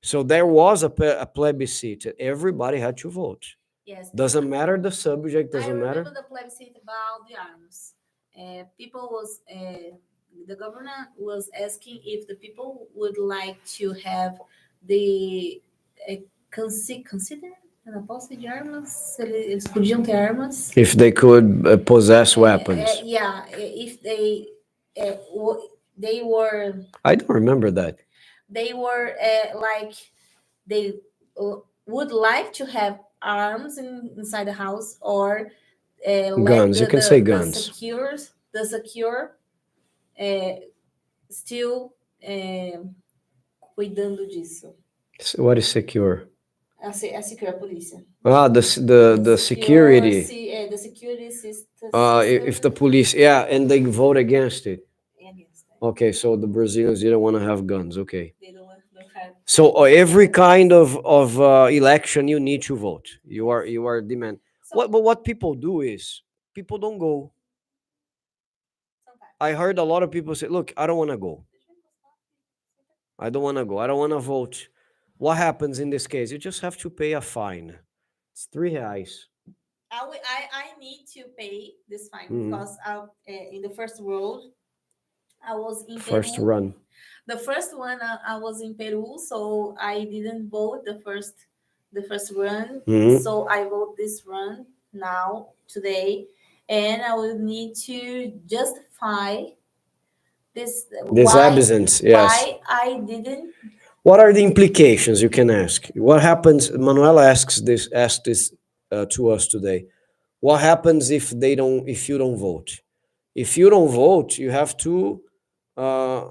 So there was a plebiscite. Everybody had to vote. Yes. Doesn't matter the subject. Doesn't matter. I remember the plebiscite about the arms. The governor was asking if the people would like to have the consider na posse de armas, se eles podiam ter armas. If they could possess weapons. Yeah, if they were. I don't remember that. They were like they would like to have arms inside the house, or guns. You can say guns. The secure still cuidando disso. What is secure? A secure, a polícia. The security. The security system. If the police, and they vote against it. Okay, so the Brazilians didn't want to have guns. Okay. They don't have. So every kind of election, you need to vote. You are demand. But what people do is people don't go. I heard a lot of people say, "Look, I don't want to go. I don't want to go. I don't want to vote." what happens in this case? You just have to pay a fine. It's R$ 3. I need to pay this fine Mhm. because in the first road I was in First Peru. run. The first one I was in Peru, so I didn't vote the first run. Mhm. So I vote this run now today, and I will need to justify this This absence, yes. why I didn't. What are the implications? You can ask. What happens? Manuel asked this to us today. What happens if if you don't vote? If you don't vote, you have to uh,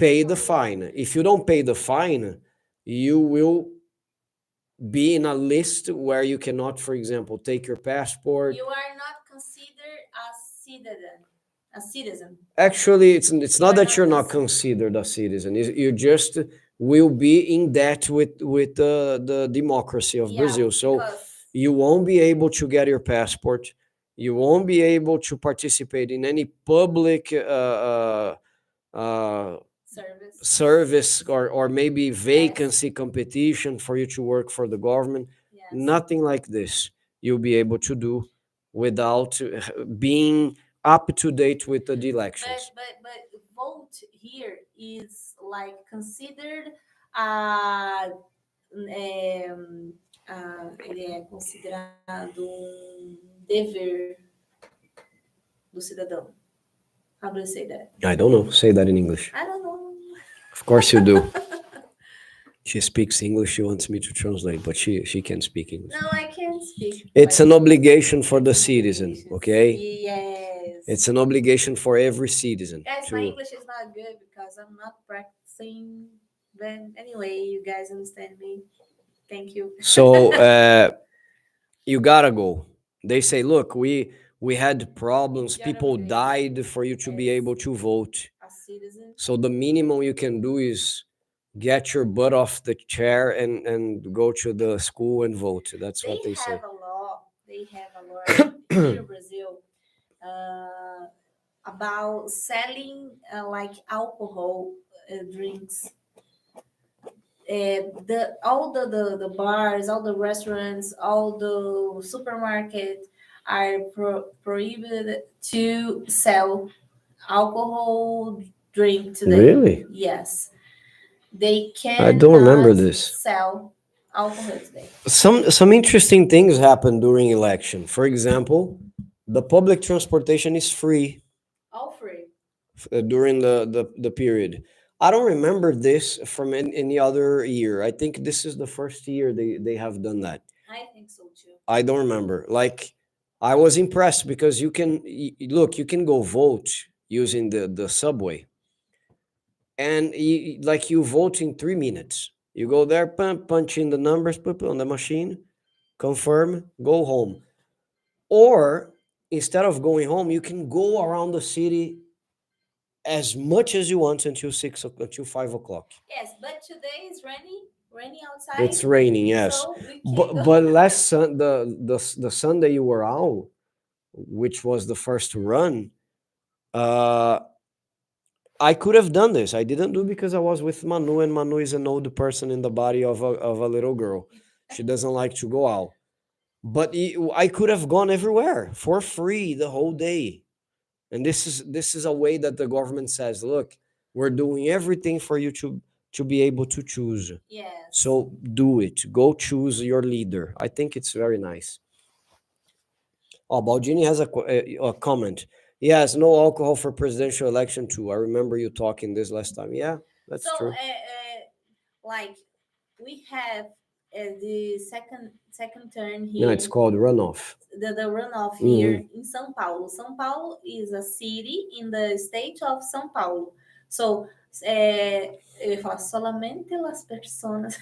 pay the fine. If you don't pay the fine, you will be in a list where you cannot, for example, take your passport. You are not considered a citizen. Actually, it's not that you're not considered. considered a citizen. You just will be in debt with the democracy of Brazil. So you won't be able to get your passport. You won't be able to participate in any public service or maybe vacancy competition for you to work for the government. Yes. Nothing like this you'll be able to do without being up to date with the elections. But vote here is like considered ele é considerado dever do cidadão. How do you say that? I don't know. Say that in English. I don't know. Of course you do. She speaks English. She wants me to translate, but she can't speak English. No, I can't speak. It's an obligation for the citizen, okay? Yes. It's an obligation for every citizen. Guys, my English is not good because I'm not practicing. But anyway, you guys understand me. Thank you. So you gotta go. They say, look, we had problems. People died for you to be able to vote. A citizen. So the minimum you can do is get your butt off the chair and go to the school and vote. That's what they say. They have a law here in Brazil about selling like alcohol drinks. All the bars, all the restaurants, all the supermarkets are prohibited to sell alcohol drink today. Really? Yes. They can. I don't remember this. Sell alcohol today. Some interesting things happen during election. For example, the public transportation is free. All free. During the period. I don't remember this from any other year. I think this is the first year they have done that. I think so too. I don't remember. Like, I was impressed because you can you can go vote using the subway, and you vote in 3 minutes. You go there, punch in the numbers, put on the machine, confirm, go home. Or instead of going home, you can go around the city as much as you want until 5 o'clock. Yes, but today is raining outside. It's raining, yes. So but the Sunday you were out, which was the first run, I could have done this. I didn't do because I was with Manu, and Manu is an old person in the body of a little girl. She doesn't like to go out. But I could have gone everywhere for free the whole day. And this is a way that the government says, look, we're doing everything for you to be able to choose. Yes. So do it. Go choose your leader. I think it's very nice. Oh, Baldini has a comment. Yes, no alcohol for presidential election too. I remember you talking this last time. Yeah, that's true. Like we have the second turn No, here. it's called runoff. The runoff here in São Paulo. São Paulo is a city in the state of São Paulo. So, eu ia falar solamente las personas.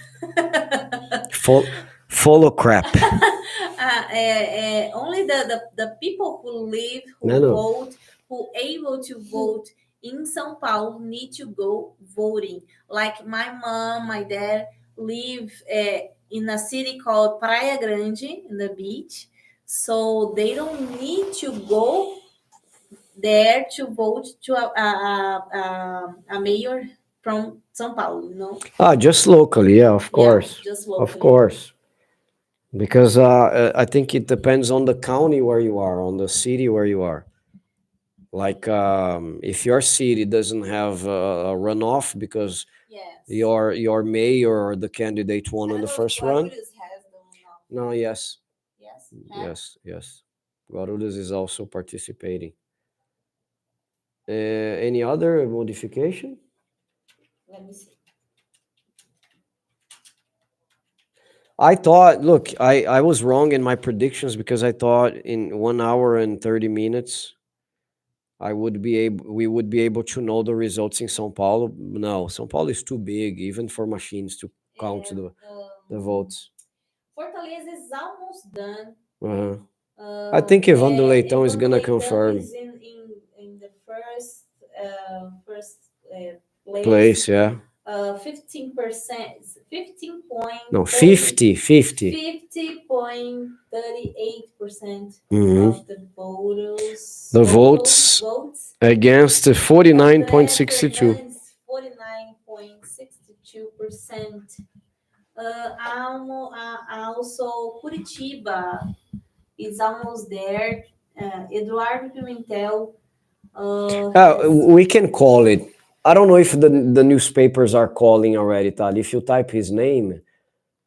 Follow crap. Only the people who live, vote, who able to vote in São Paulo need to go voting. Like my mom, my dad live in a city called Praia Grande, in the beach. So they don't need to go there to vote to a mayor from São Paulo, you know? Just locally, yeah, of course. Yeah, just Of locally. course. Because I think it depends on the county where you are, on the city where you are. Like if your city doesn't have a runoff because Yes. your mayor or the candidate won I on don't the know first if run. Guarulhos has the runoff. No, yes, Yes. yes. Guarulhos is also participating. Any other modification? Let me see. I thought, look, I was wrong in my predictions because I thought in 1 hour and 30 minutes we would be able to know the results in São Paulo. No, São Paulo is too big, even for machines to count the votes. Fortaleza is almost done. Uh-huh. I think Evandro Leitão is gonna confirm. Is in the first Place, yeah. 15%, 15 point. No, 50. 50.38% Mhm. of the voters. The votes against 49.62. 49.62%. Also, Curitiba is almost there. Eduardo Pimentel. We can call it. I don't know if the newspapers are calling already, Tal. If you type his name,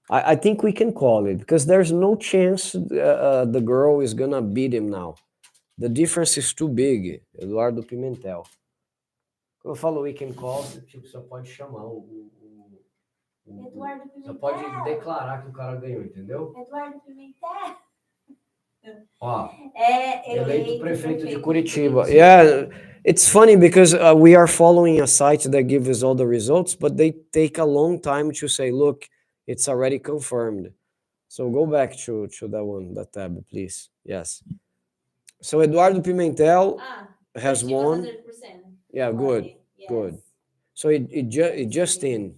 I think we can call it because there's no chance the girl is gonna beat him now. The difference is too big. Eduardo Pimentel. Quando eu falo we can call, tipo, você pode chamar Eduardo Pimentel. Você pode declarar que o cara ganhou, entendeu? Eduardo Pimentel. Ó, eleito prefeito de Curitiba. Yeah, it's funny because we are following a site that gives us all the results, but they take a long time to say, look, it's already confirmed. So go back to that one, that tab, please. Yes. So Eduardo Pimentel has won. 100%. Yeah, good, Yes. good. So it just in.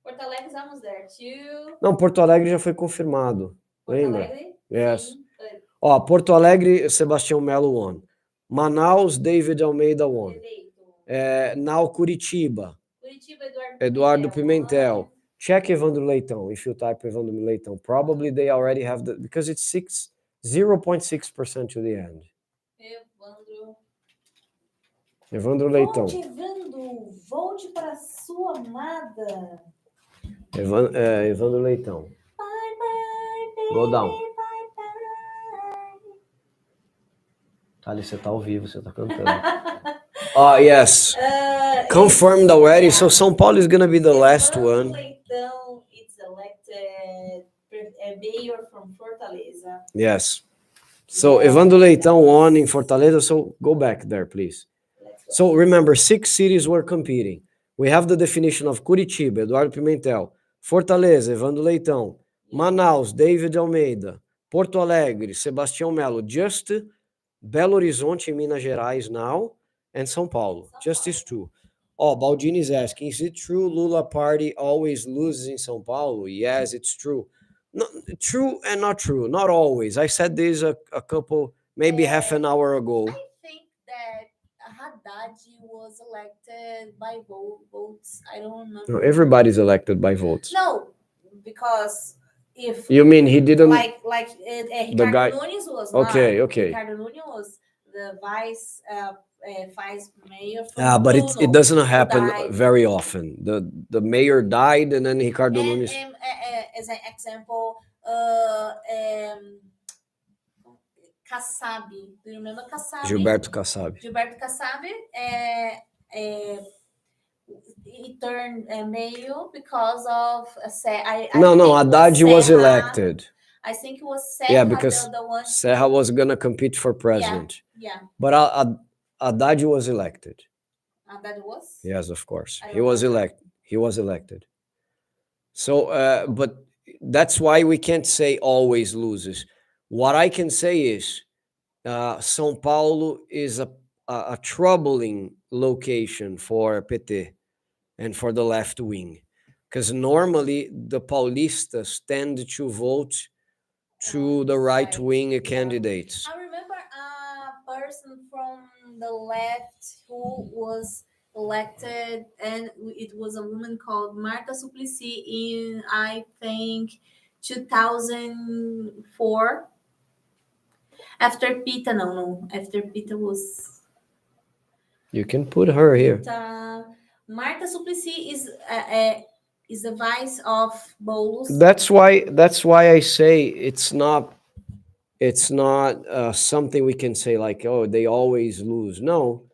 Porto Alegre is almost there too. Não, Porto Alegre já foi confirmado. Porto Lembra? Alegre? Yes. Sim. Ó, Porto Alegre, Sebastião Melo won. Manaus, David Almeida won. Now Curitiba. Curitiba, Eduardo Pimentel. Check Evandro Leitão. If you type Evandro Leitão, probably they already have because it's 0.6% to the end. Evandro Leitão. Volte, Evandro. Volte para sua amada. Evandro Leitão. Bye, bye, baby. Go down. Bye, bye. Thales, você tá ao vivo, você tá cantando. Yes. Confirmed already. Yeah. So São Paulo is gonna be the last one. Leitão is elected mayor from Fortaleza. Yes. So Evandro Leitão won in Fortaleza. So go back there, please. So remember, 6 cities were competing. We have the definition of Curitiba, Eduardo Pimentel. Fortaleza, Evandro Leitão. Manaus, David Almeida. Porto Alegre, Sebastião Melo. Just Belo Horizonte in Minas Gerais now, and São Paulo. Just these two. Oh, Baldini is asking, is it true Lula party always loses in São Paulo? Yes, it's true. No, true and not true. Not always. I said this a couple, maybe half an hour ago. I think that Haddad was elected by votes. I don't remember. No, everybody's elected by votes. No, because if you mean he didn't Ricardo Nunes was okay. Ricardo Nunes was the vice mayor. But it doesn't happen very often. The mayor died and then Ricardo Nunes. As an example, Kassab. Do you remember Kassab? Gilberto Kassab. He turned mayor because of Haddad was elected. I think it was Serra. Yeah, because Serra was gonna compete for president. Yeah. But Haddad was elected. Haddad was? Yes, of course. He was elected. So, but that's why we can't say always loses. What I can say is São Paulo is a troubling location for PT and for the left wing. Because normally the Paulistas tend to vote to the right-wing candidates. I remember a person from the left who was elected, and it was a woman called Marta Suplicy in, I think, 2004. After Pita, no. After Pita was You can put her here. Marta Suplicy is the vice of Boulos. That's why I say it's not something we can say like, oh, they always lose. No,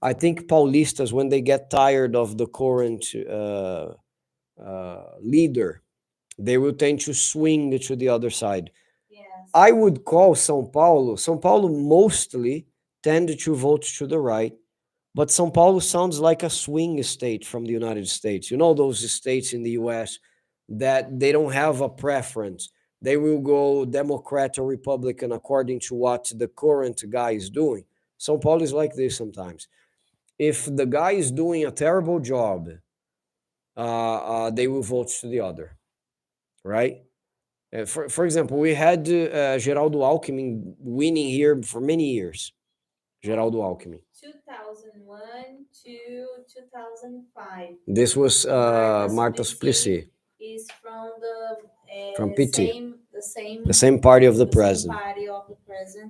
I think Paulistas, when they get tired of the current leader, they will tend to swing to the other side. Yes. I would call São Paulo mostly tend to vote to the right, but São Paulo sounds like a swing state from the United States. You know, those states in the US that they don't have a preference. They will go Democrat or Republican according to what the current guy is doing. São Paulo is like this sometimes. If the guy is doing a terrible job, they will vote to the other, right? For example, we had Geraldo Alckmin winning here for many years. Geraldo Alckmin. 2001 to 2005. This was Marta Suplicy. Is from the From PT. the The same party of the president.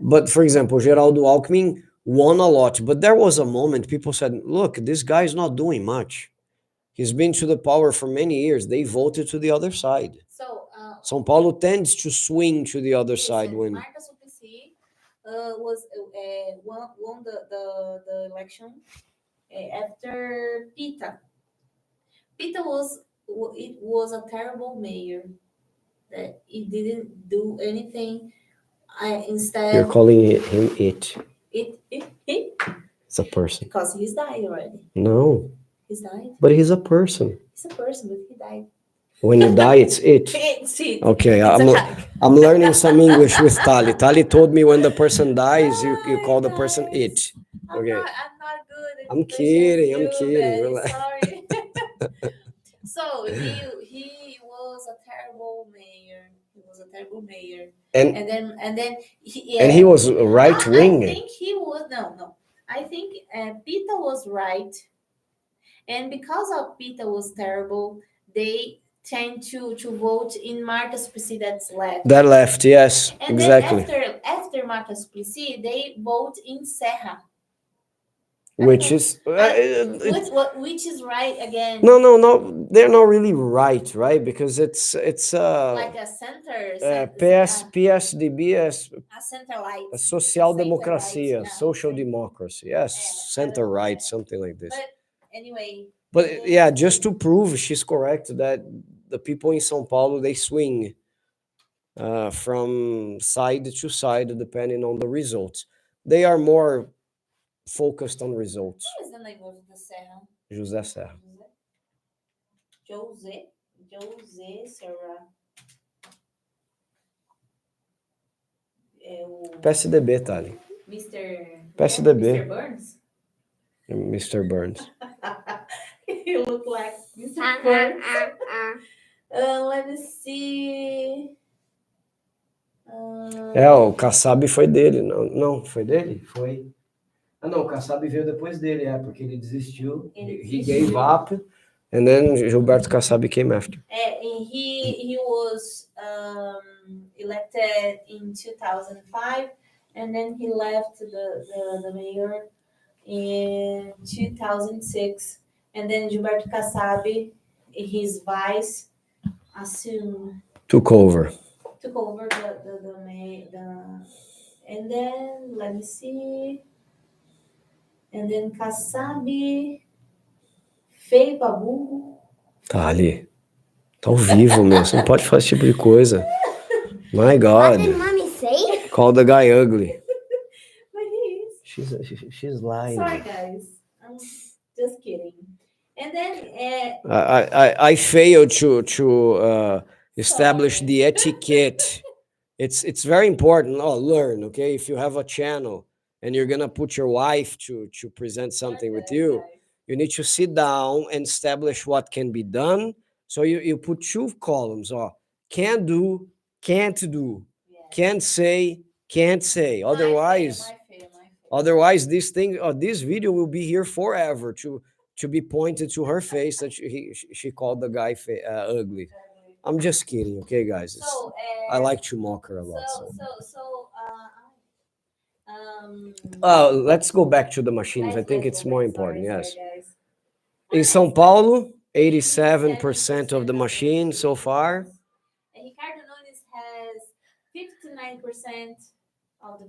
But for example, Geraldo Alckmin won a lot. But there was a moment people said, look, this guy's not doing much. He's been to the power for many years. They voted to the other side. So São Paulo tends to swing to the other side when Marta Suplicy was won the election after Pita. Pita was a terrible mayor that he didn't do anything. Instead, you're calling him it. It It's a person. because he's died already. No, He's died. but he's a person. He's a person, but he died. When you die, it's it. It's it. Okay, It's a hack. I'm learning some English with Tali. Tali told me when the person dies, you call the person it. Okay. I'm not good at I'm English kidding, as I'm you, kidding, Betty, relax. sorry. So he was a terrible mayor. He was a terrible mayor. And And then he was right I wing. think he was no. I think Pita was right, and because of Pita was terrible, they tend to vote in Marta Suplicy that's left. That left, yes, And exactly. then after Marta Suplicy, they vote in Serra, Which is which is right again. no, they're not really right, because it's Like a center, PSDB a center right, a social Center democracia, right, yeah, social okay. democracy, yes, I center don't know right, that. something like this. But anyway, But yeah, just to prove she's correct that the people in São Paulo, they swing from side to side depending on the results. They are more focused on results. what is the name of the Serra? José Serra. José Serra. É o PSDB, Tali. Mr. PSDB. Mr. Burns? Mr. Burns. He looked like Mr. Burns. Let me see. O Kassab foi dele. Não, foi dele? Foi. Não, o Kassab veio depois dele, porque ele desistiu. He gave up, and then Gilberto Kassab came after. And he was elected in 2005, and then he left the mayor in 2006, and then Gilberto Kassab, his vice, Took over. the and then let me see, and then Kassab feio pra burro. Tá ali. Tá ao vivo, meu. Você não pode fazer esse tipo de coisa. My What God. did mommy say? Call the guy ugly. But he is. She's lying. Sorry, guys. I'm just kidding. And then I failed to establish the etiquette. It's very important. Learn, okay? If you have a channel and you're gonna put your wife to present something with you, you need to sit down and establish what can be done. So you put two columns. Can do, can't do, can't say, can't say. Otherwise, this thing, this video will be here forever to be pointed to her face that she called the guy ugly. I'm just kidding, okay, guys? I like to mock her a lot. Let's go back to the machines. I think it's more important. Yes. In São Paulo, 87% of the machines so far. Ricardo Nunes has 59% of the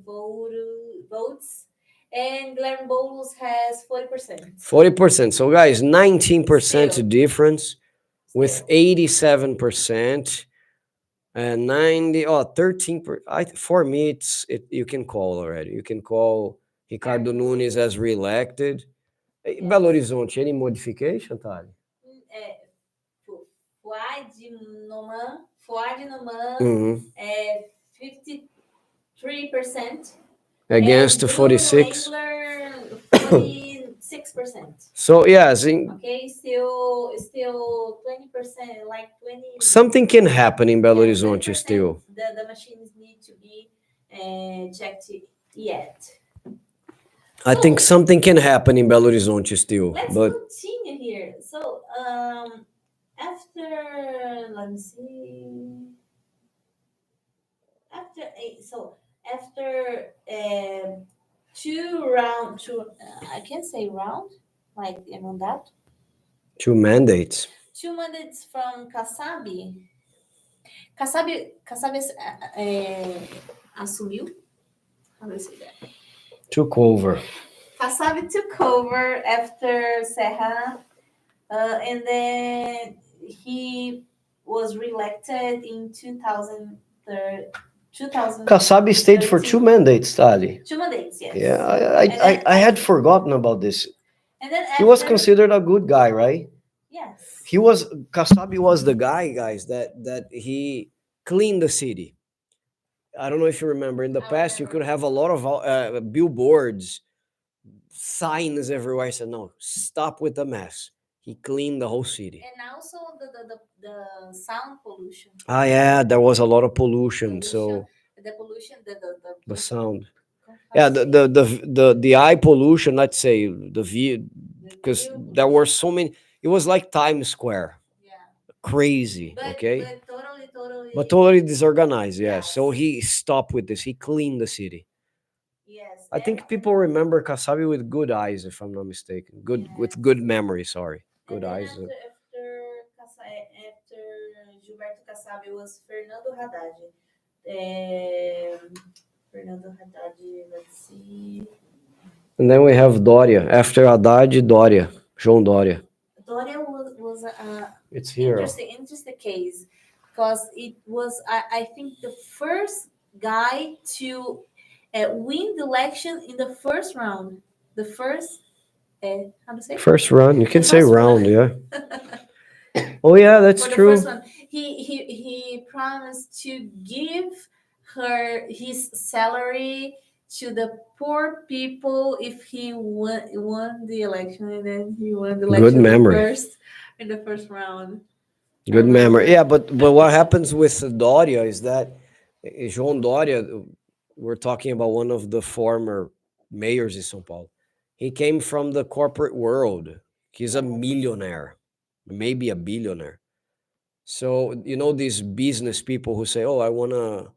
votes, and Guilherme Boulos has 40%. 40%. So, guys, 19% Still. difference with 87% and 13. For me, you can call already. You can call Ricardo Nunes as reelected. Belo Horizonte, any modification, Tali? Fuad Noman, 53%. Against and 46. 46%. So yes, Okay, still 20%, like 20. Something can happen in Belo Horizonte still. The machines need to be checked yet. I think something can happen in Belo Horizonte still. Let's continue here. So after, let me see. After I can't say round, like mandato. 2 mandates. 2 mandates from Kasabi. Kasabi assumiu. How do I say that? Took over. Kasabi took over after Serra, and then he was reelected in 2003. Kasabi stayed for 2 mandates, Tali. 2 mandates, yes. Yeah, I had forgotten about this. And then he was considered a good guy, right? Yes. Kasabi was the guy, guys, that he cleaned the city. I don't know if you remember. In the past, you could have a lot of billboards, signs everywhere. I said, no, stop with the mess. He cleaned the whole city. And also the sound pollution. Yeah, there was a lot of pollution. So the pollution, the sound. Yeah, the eye pollution. Let's say the view, because there were so many. It was like Times Square. Yeah. Crazy. Okay. But totally disorganized. Yeah. Yes. So he stopped with this. He cleaned the city. Yes. I think people remember Kasabi with good eyes, if I'm not mistaken. With good memory. Sorry. Good eyes. After Gilberto Kasabi was Fernando Haddad. Let's see. And then we have Doria. After Haddad, Doria. João Doria. Doria was it's here. Interesting case, because it was, I think, the first guy to win the election in the first round. The first, how to say? First round. You can say round, yeah. Oh yeah, that's true. First one, he promised to give his salary to the poor people if he won the election, and then he won the election. Good memory. In the first round. Good memory. Yeah, but what happens with Doria is that João Doria, we're talking about one of the former mayors in São Paulo. He came from the corporate world. He's a millionaire, maybe a billionaire. So, these business people who say, oh, I want to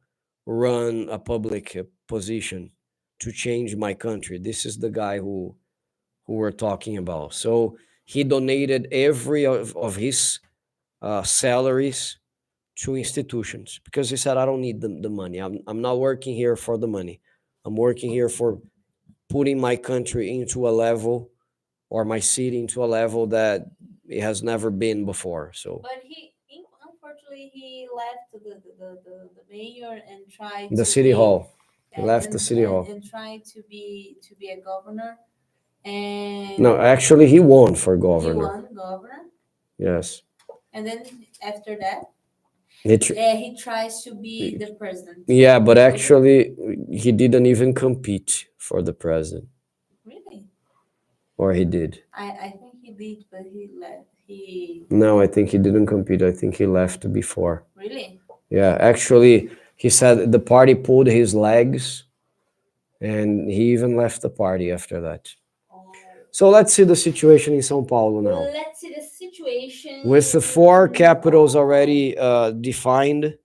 run a public position to change my country. This is the guy who we're talking about. So he donated every of his salaries to institutions because he said, I don't need the money. I'm not working here for the money. I'm working here for putting my country into a level, or my city into a level that it has never been before. So, but unfortunately, he left the mayor and tried the city hall. He left the city hall and tried to be a governor. And no, actually, he won for governor. He won governor. Yes. And then after that, he tries to be the president. Yeah, but actually, he didn't even compete for the president. Really? Or he did? I think he did, but he left. No, I think he didn't compete. I think he left before. Really? Yeah, actually, he said the party pulled his legs, and he even left the party after that. So let's see the situation in São Paulo now. Let's see the situation. With the four capitals already defined,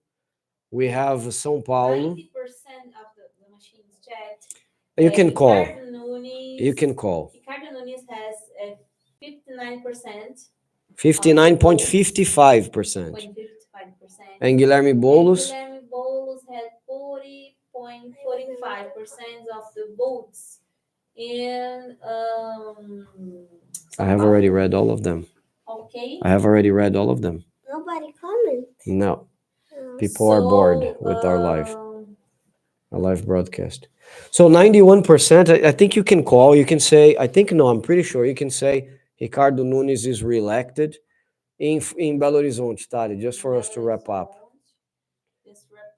we have São Paulo. 90% of the machines checked. You can call. Ricardo Nunes. You can call. Ricardo Nunes has 59%. 59.55%. 0.55%. And Guilherme Boulos, Guilherme Boulos had 40.45% of the votes in I have already read all of them. Okay. I have already read all of them. Nobody comments. No. People are bored with our live broadcast. So 91%, I think you can call, you can say, I'm pretty sure you can say Ricardo Nunes is reelected in Belo Horizonte, Tali, just for us to wrap up. Just wrap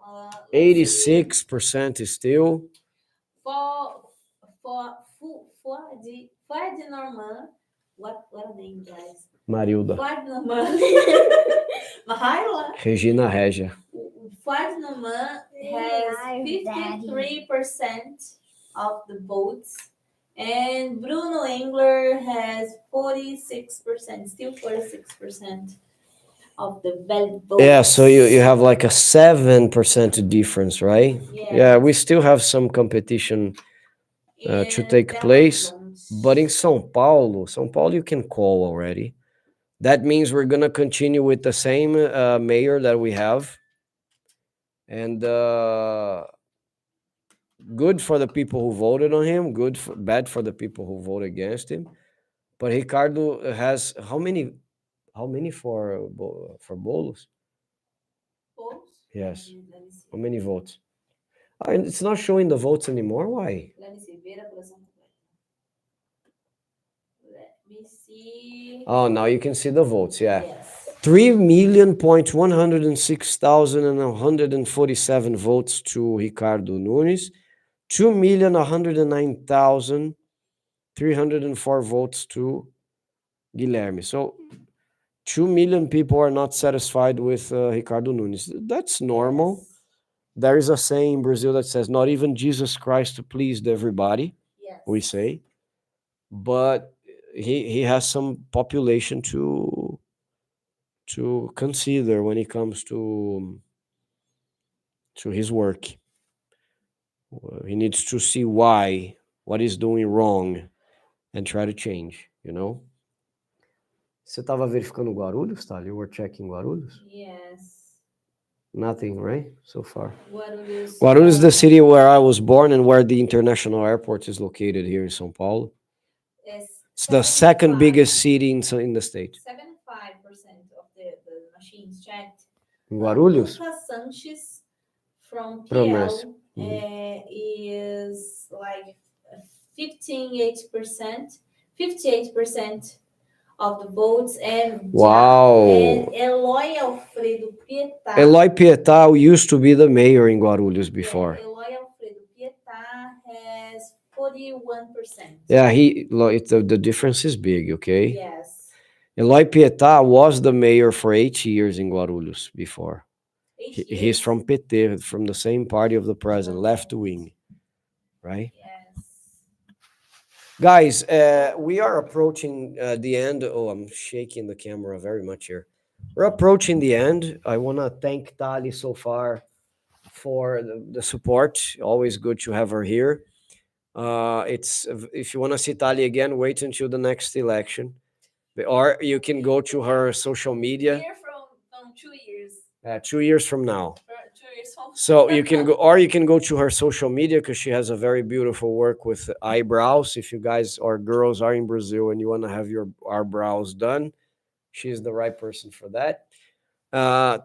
up. 86% is still. For Norman, what are the names, guys? Marilda. Norman. Mahayla. Regina Regia. Norman has 53% of the votes. And Bruno Engler has 46%, still 46% of the valid votes. Yeah, so you have like a 7% difference, right? Yeah, we still have some competition to take place. But in São Paulo, you can call already. That means we're going to continue with the same mayor that we have. And good for the people who voted on him, bad for the people who voted against him. But Ricardo has how many for Boulos? Yes. How many votes? It's not showing the votes anymore. Why? Let me see. Let me see. Oh, now you can see the votes. Yeah. Yes. 3,106,147 votes to Ricardo Nunes. 2,109,304 votes to Guilherme. So 2 million people are not satisfied with Ricardo Nunes. That's normal. Yes. There is a saying in Brazil that says, not even Jesus Christ pleased everybody, Yes. we say. But he has some population to consider when it comes to his work. He needs to see what he's doing wrong, and try to change, Você estava verificando Guarulhos, Thali? You were checking Guarulhos? Yes. Nothing, right? So far. Guarulhos is the city where I was born and where the international airport is located here in São Paulo. It's the second biggest city in the state. 75% of the machines checked. In Guarulhos? Lucas Sanches from Promessa. PL is like 58% of the votes, and Wow. And Eloy Alfredo Pietá. Eloy Pietá used to be the mayor in Guarulhos before. Yeah, Eloy Alfredo Pietá has 41%. Yeah, the difference is big, okay? Yes. Eloy Pietá was the mayor for 8 years in Guarulhos before. He's from PT, from the same party of the president, left wing, right? Yes. Guys, we are approaching the end. Oh, I'm shaking the camera very much here. We're approaching the end. I want to thank Tali so far for the support. Always good to have her here. If you want to see Tali again, wait until the next election, or you can go to her social media. Here from 2 years. 2 years from now. 2 years from. So you can go to her social media, because she has a very beautiful work with eyebrows. If you guys or girls are in Brazil and you want to have your eyebrows done, she's the right person for that.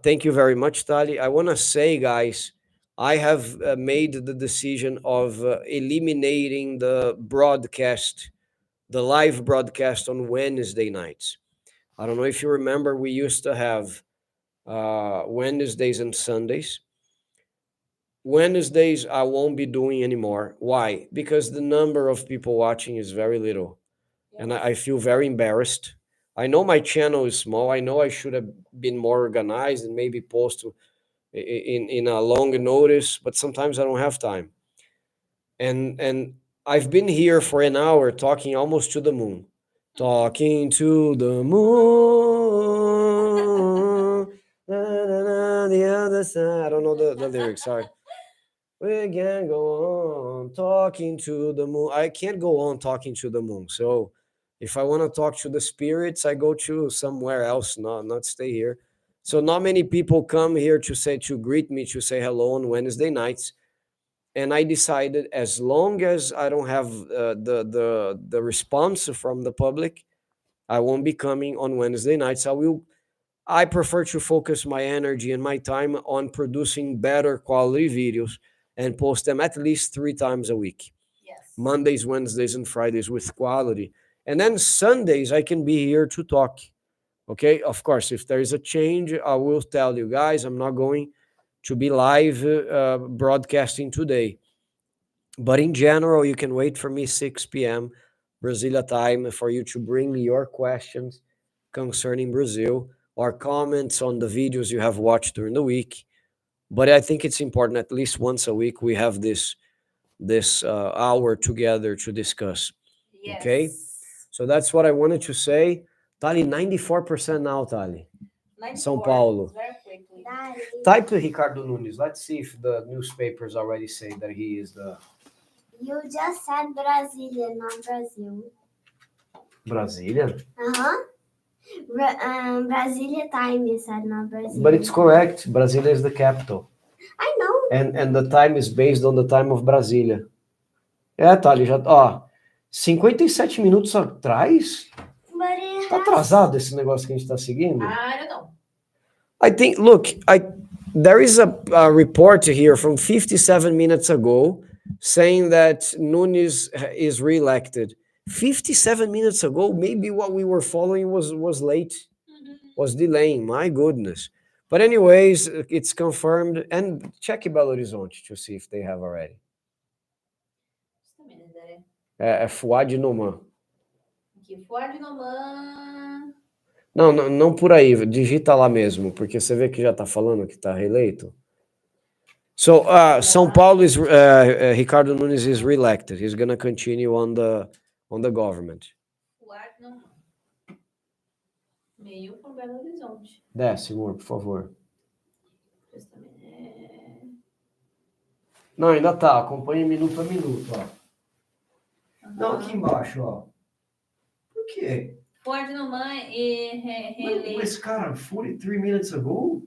Thank you very much, Tali. I want to say, guys, I have made the decision of eliminating the live broadcast on Wednesday nights. I don't know if you remember, we used to have Wednesdays and Sundays. Wednesdays I won't be doing anymore. Why? Because the number of people watching is very little. Yes. And I feel very embarrassed. I know my channel is small. I know I should have been more organized and maybe post in a long notice, but sometimes I don't have time. And I've been here for an hour talking almost to the moon. Talking to the moon. Na, na, na, the other side. I don't know the lyrics, sorry. We can go on talking to the moon. I can't go on talking to the moon. So if I want to talk to the spirits, I go to somewhere else, not stay here. So not many people come here to greet me, to say hello on Wednesday nights. And I decided, as long as I don't have the response from the public, I won't be coming on Wednesday nights. I prefer to focus my energy and my time on producing better quality videos and post them at least 3 times a week. Yes. Mondays, Wednesdays, and Fridays with quality. And then Sundays, I can be here to talk. Okay, of course, if there is a change, I will tell you guys, I'm not going to be live broadcasting today. But in general, you can wait for me 6 p.m. Brasilia time for you to bring me your questions concerning Brazil or comments on the videos you have watched during the week. But I think it's important, at least once a week we have this hour together to discuss. Yes. Okay, so that's what I wanted to say. Tali, 94% now, Tali. 94. São Paulo. Very quickly. Type to Ricardo Nunes. Let's see if the newspapers already say that he is the You just said Brasília, not Brazil. Brazilian. Brasília time you said, not Brazil. But it's correct. Brasilia is the capital. I know. And the time is based on the time of Brasília. É, Thali, já. Ó, 57 minutos atrás? But it Tá atrasado esse negócio que a gente tá seguindo? I don't know. I think, look, there is a report here from 57 minutes ago saying that Nunes is reelected. 57 minutes ago, maybe what we were following was late, was delaying. My goodness. But anyways, it's confirmed. And check Belo Horizonte to see if they have already. Just a minute, Daddy. É Fuad Noman. Aqui, Ford Noman. Não por aí, digita lá mesmo, porque você vê que já tá falando que tá reeleito. So, São Paulo is Ricardo Nunes is reelected. He's going to continue on the government. Ford Noman. Meio com Belo Horizonte. Desce, amor, por favor. Just a minute. Não, ainda tá. Acompanhe minuto a minuto, ó. Não, aqui embaixo, ó. Por quê? Ford Noman e reeleito. Mas, cara, 43 minutes ago?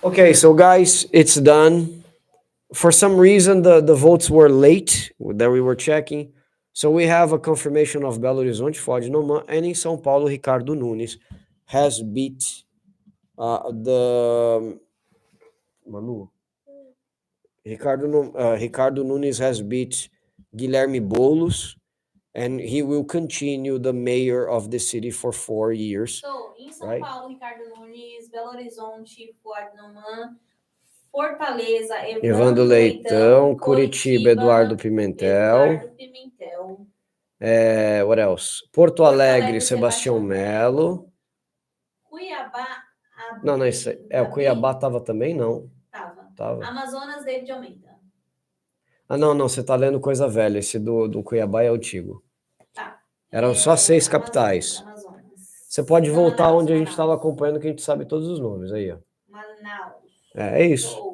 Okay, so guys, it's done. For some reason, the votes were late that we were checking. So we have a confirmation of Belo Horizonte, Ford Noman, and in São Paulo, Ricardo Nunes has beat Manu. Ricardo Nunes has beat Guilherme Boulos, and he will continue the mayor of the city for 4 years. So, em São Right. Paulo, Ricardo Nunes, Belo Horizonte, Ford Noman, Fortaleza, Evandro Leitão, Curitiba, Eduardo Pimentel. What else? Porto Alegre, Sebastião Melo. Cuiabá. Não, isso é. O Cuiabá tava também, não. Tava. Amazonas, David Almeida. Não, você tá lendo coisa velha. Esse do Cuiabá é antigo. Tá. Eram só 6 capitais. Amazonas. Você pode voltar Manaus, onde a gente estava acompanhando, que a gente sabe todos os nomes aí, ó. Manaus. É isso.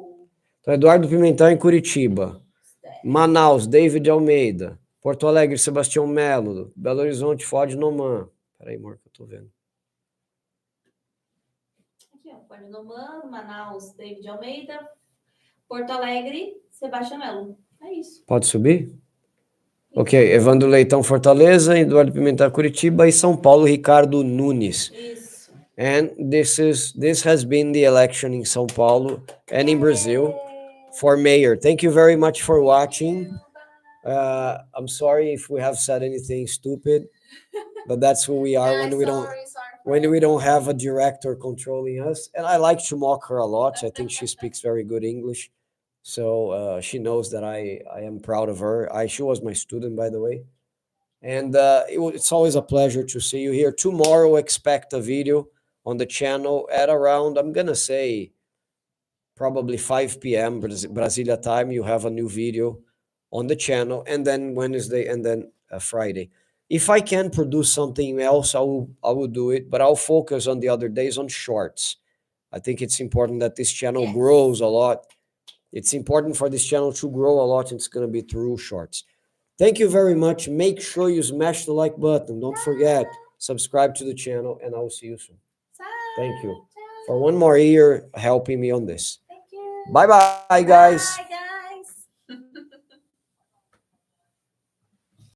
Então, Eduardo Pimentel em Curitiba. Manaus, David Almeida. Porto Alegre, Sebastião Melo. Belo Horizonte, Ford Noman. Peraí, amor, que eu tô vendo. Aqui, ó. Ford Noman, Manaus, David Almeida. Porto Alegre, Sebastião Melo. É isso. Pode subir? Ok, Evandro Leitão, Fortaleza, Eduardo Pimentel, Curitiba, e São Paulo, Ricardo Nunes. Isso. And this has been the election in São Paulo and in Brazil for mayor. Thank you very much for watching. I'm sorry if we have said anything stupid, but that's who we are when we don't have a director controlling us. And I like to mock her a lot. I think she speaks very good English. So she knows that I am proud of her. She was my student, by the way. And it's always a pleasure to see you here. Tomorrow, expect a video on the channel at around, I'm going to say, probably 5 p.m. Brasilia time. You have a new video on the channel, and then Wednesday, and then Friday. If I can produce something else, I will do it, but I'll focus on the other days on shorts. I think it's important that this channel Yes. grows a lot. It's important for this channel to grow a lot, and it's going to be through shorts. Thank you very much. Make sure you smash the like button. Don't forget, subscribe to the channel, and I will see you soon. Thank you for one more year helping me on this. Thank you. Bye bye, guys. Bye, guys.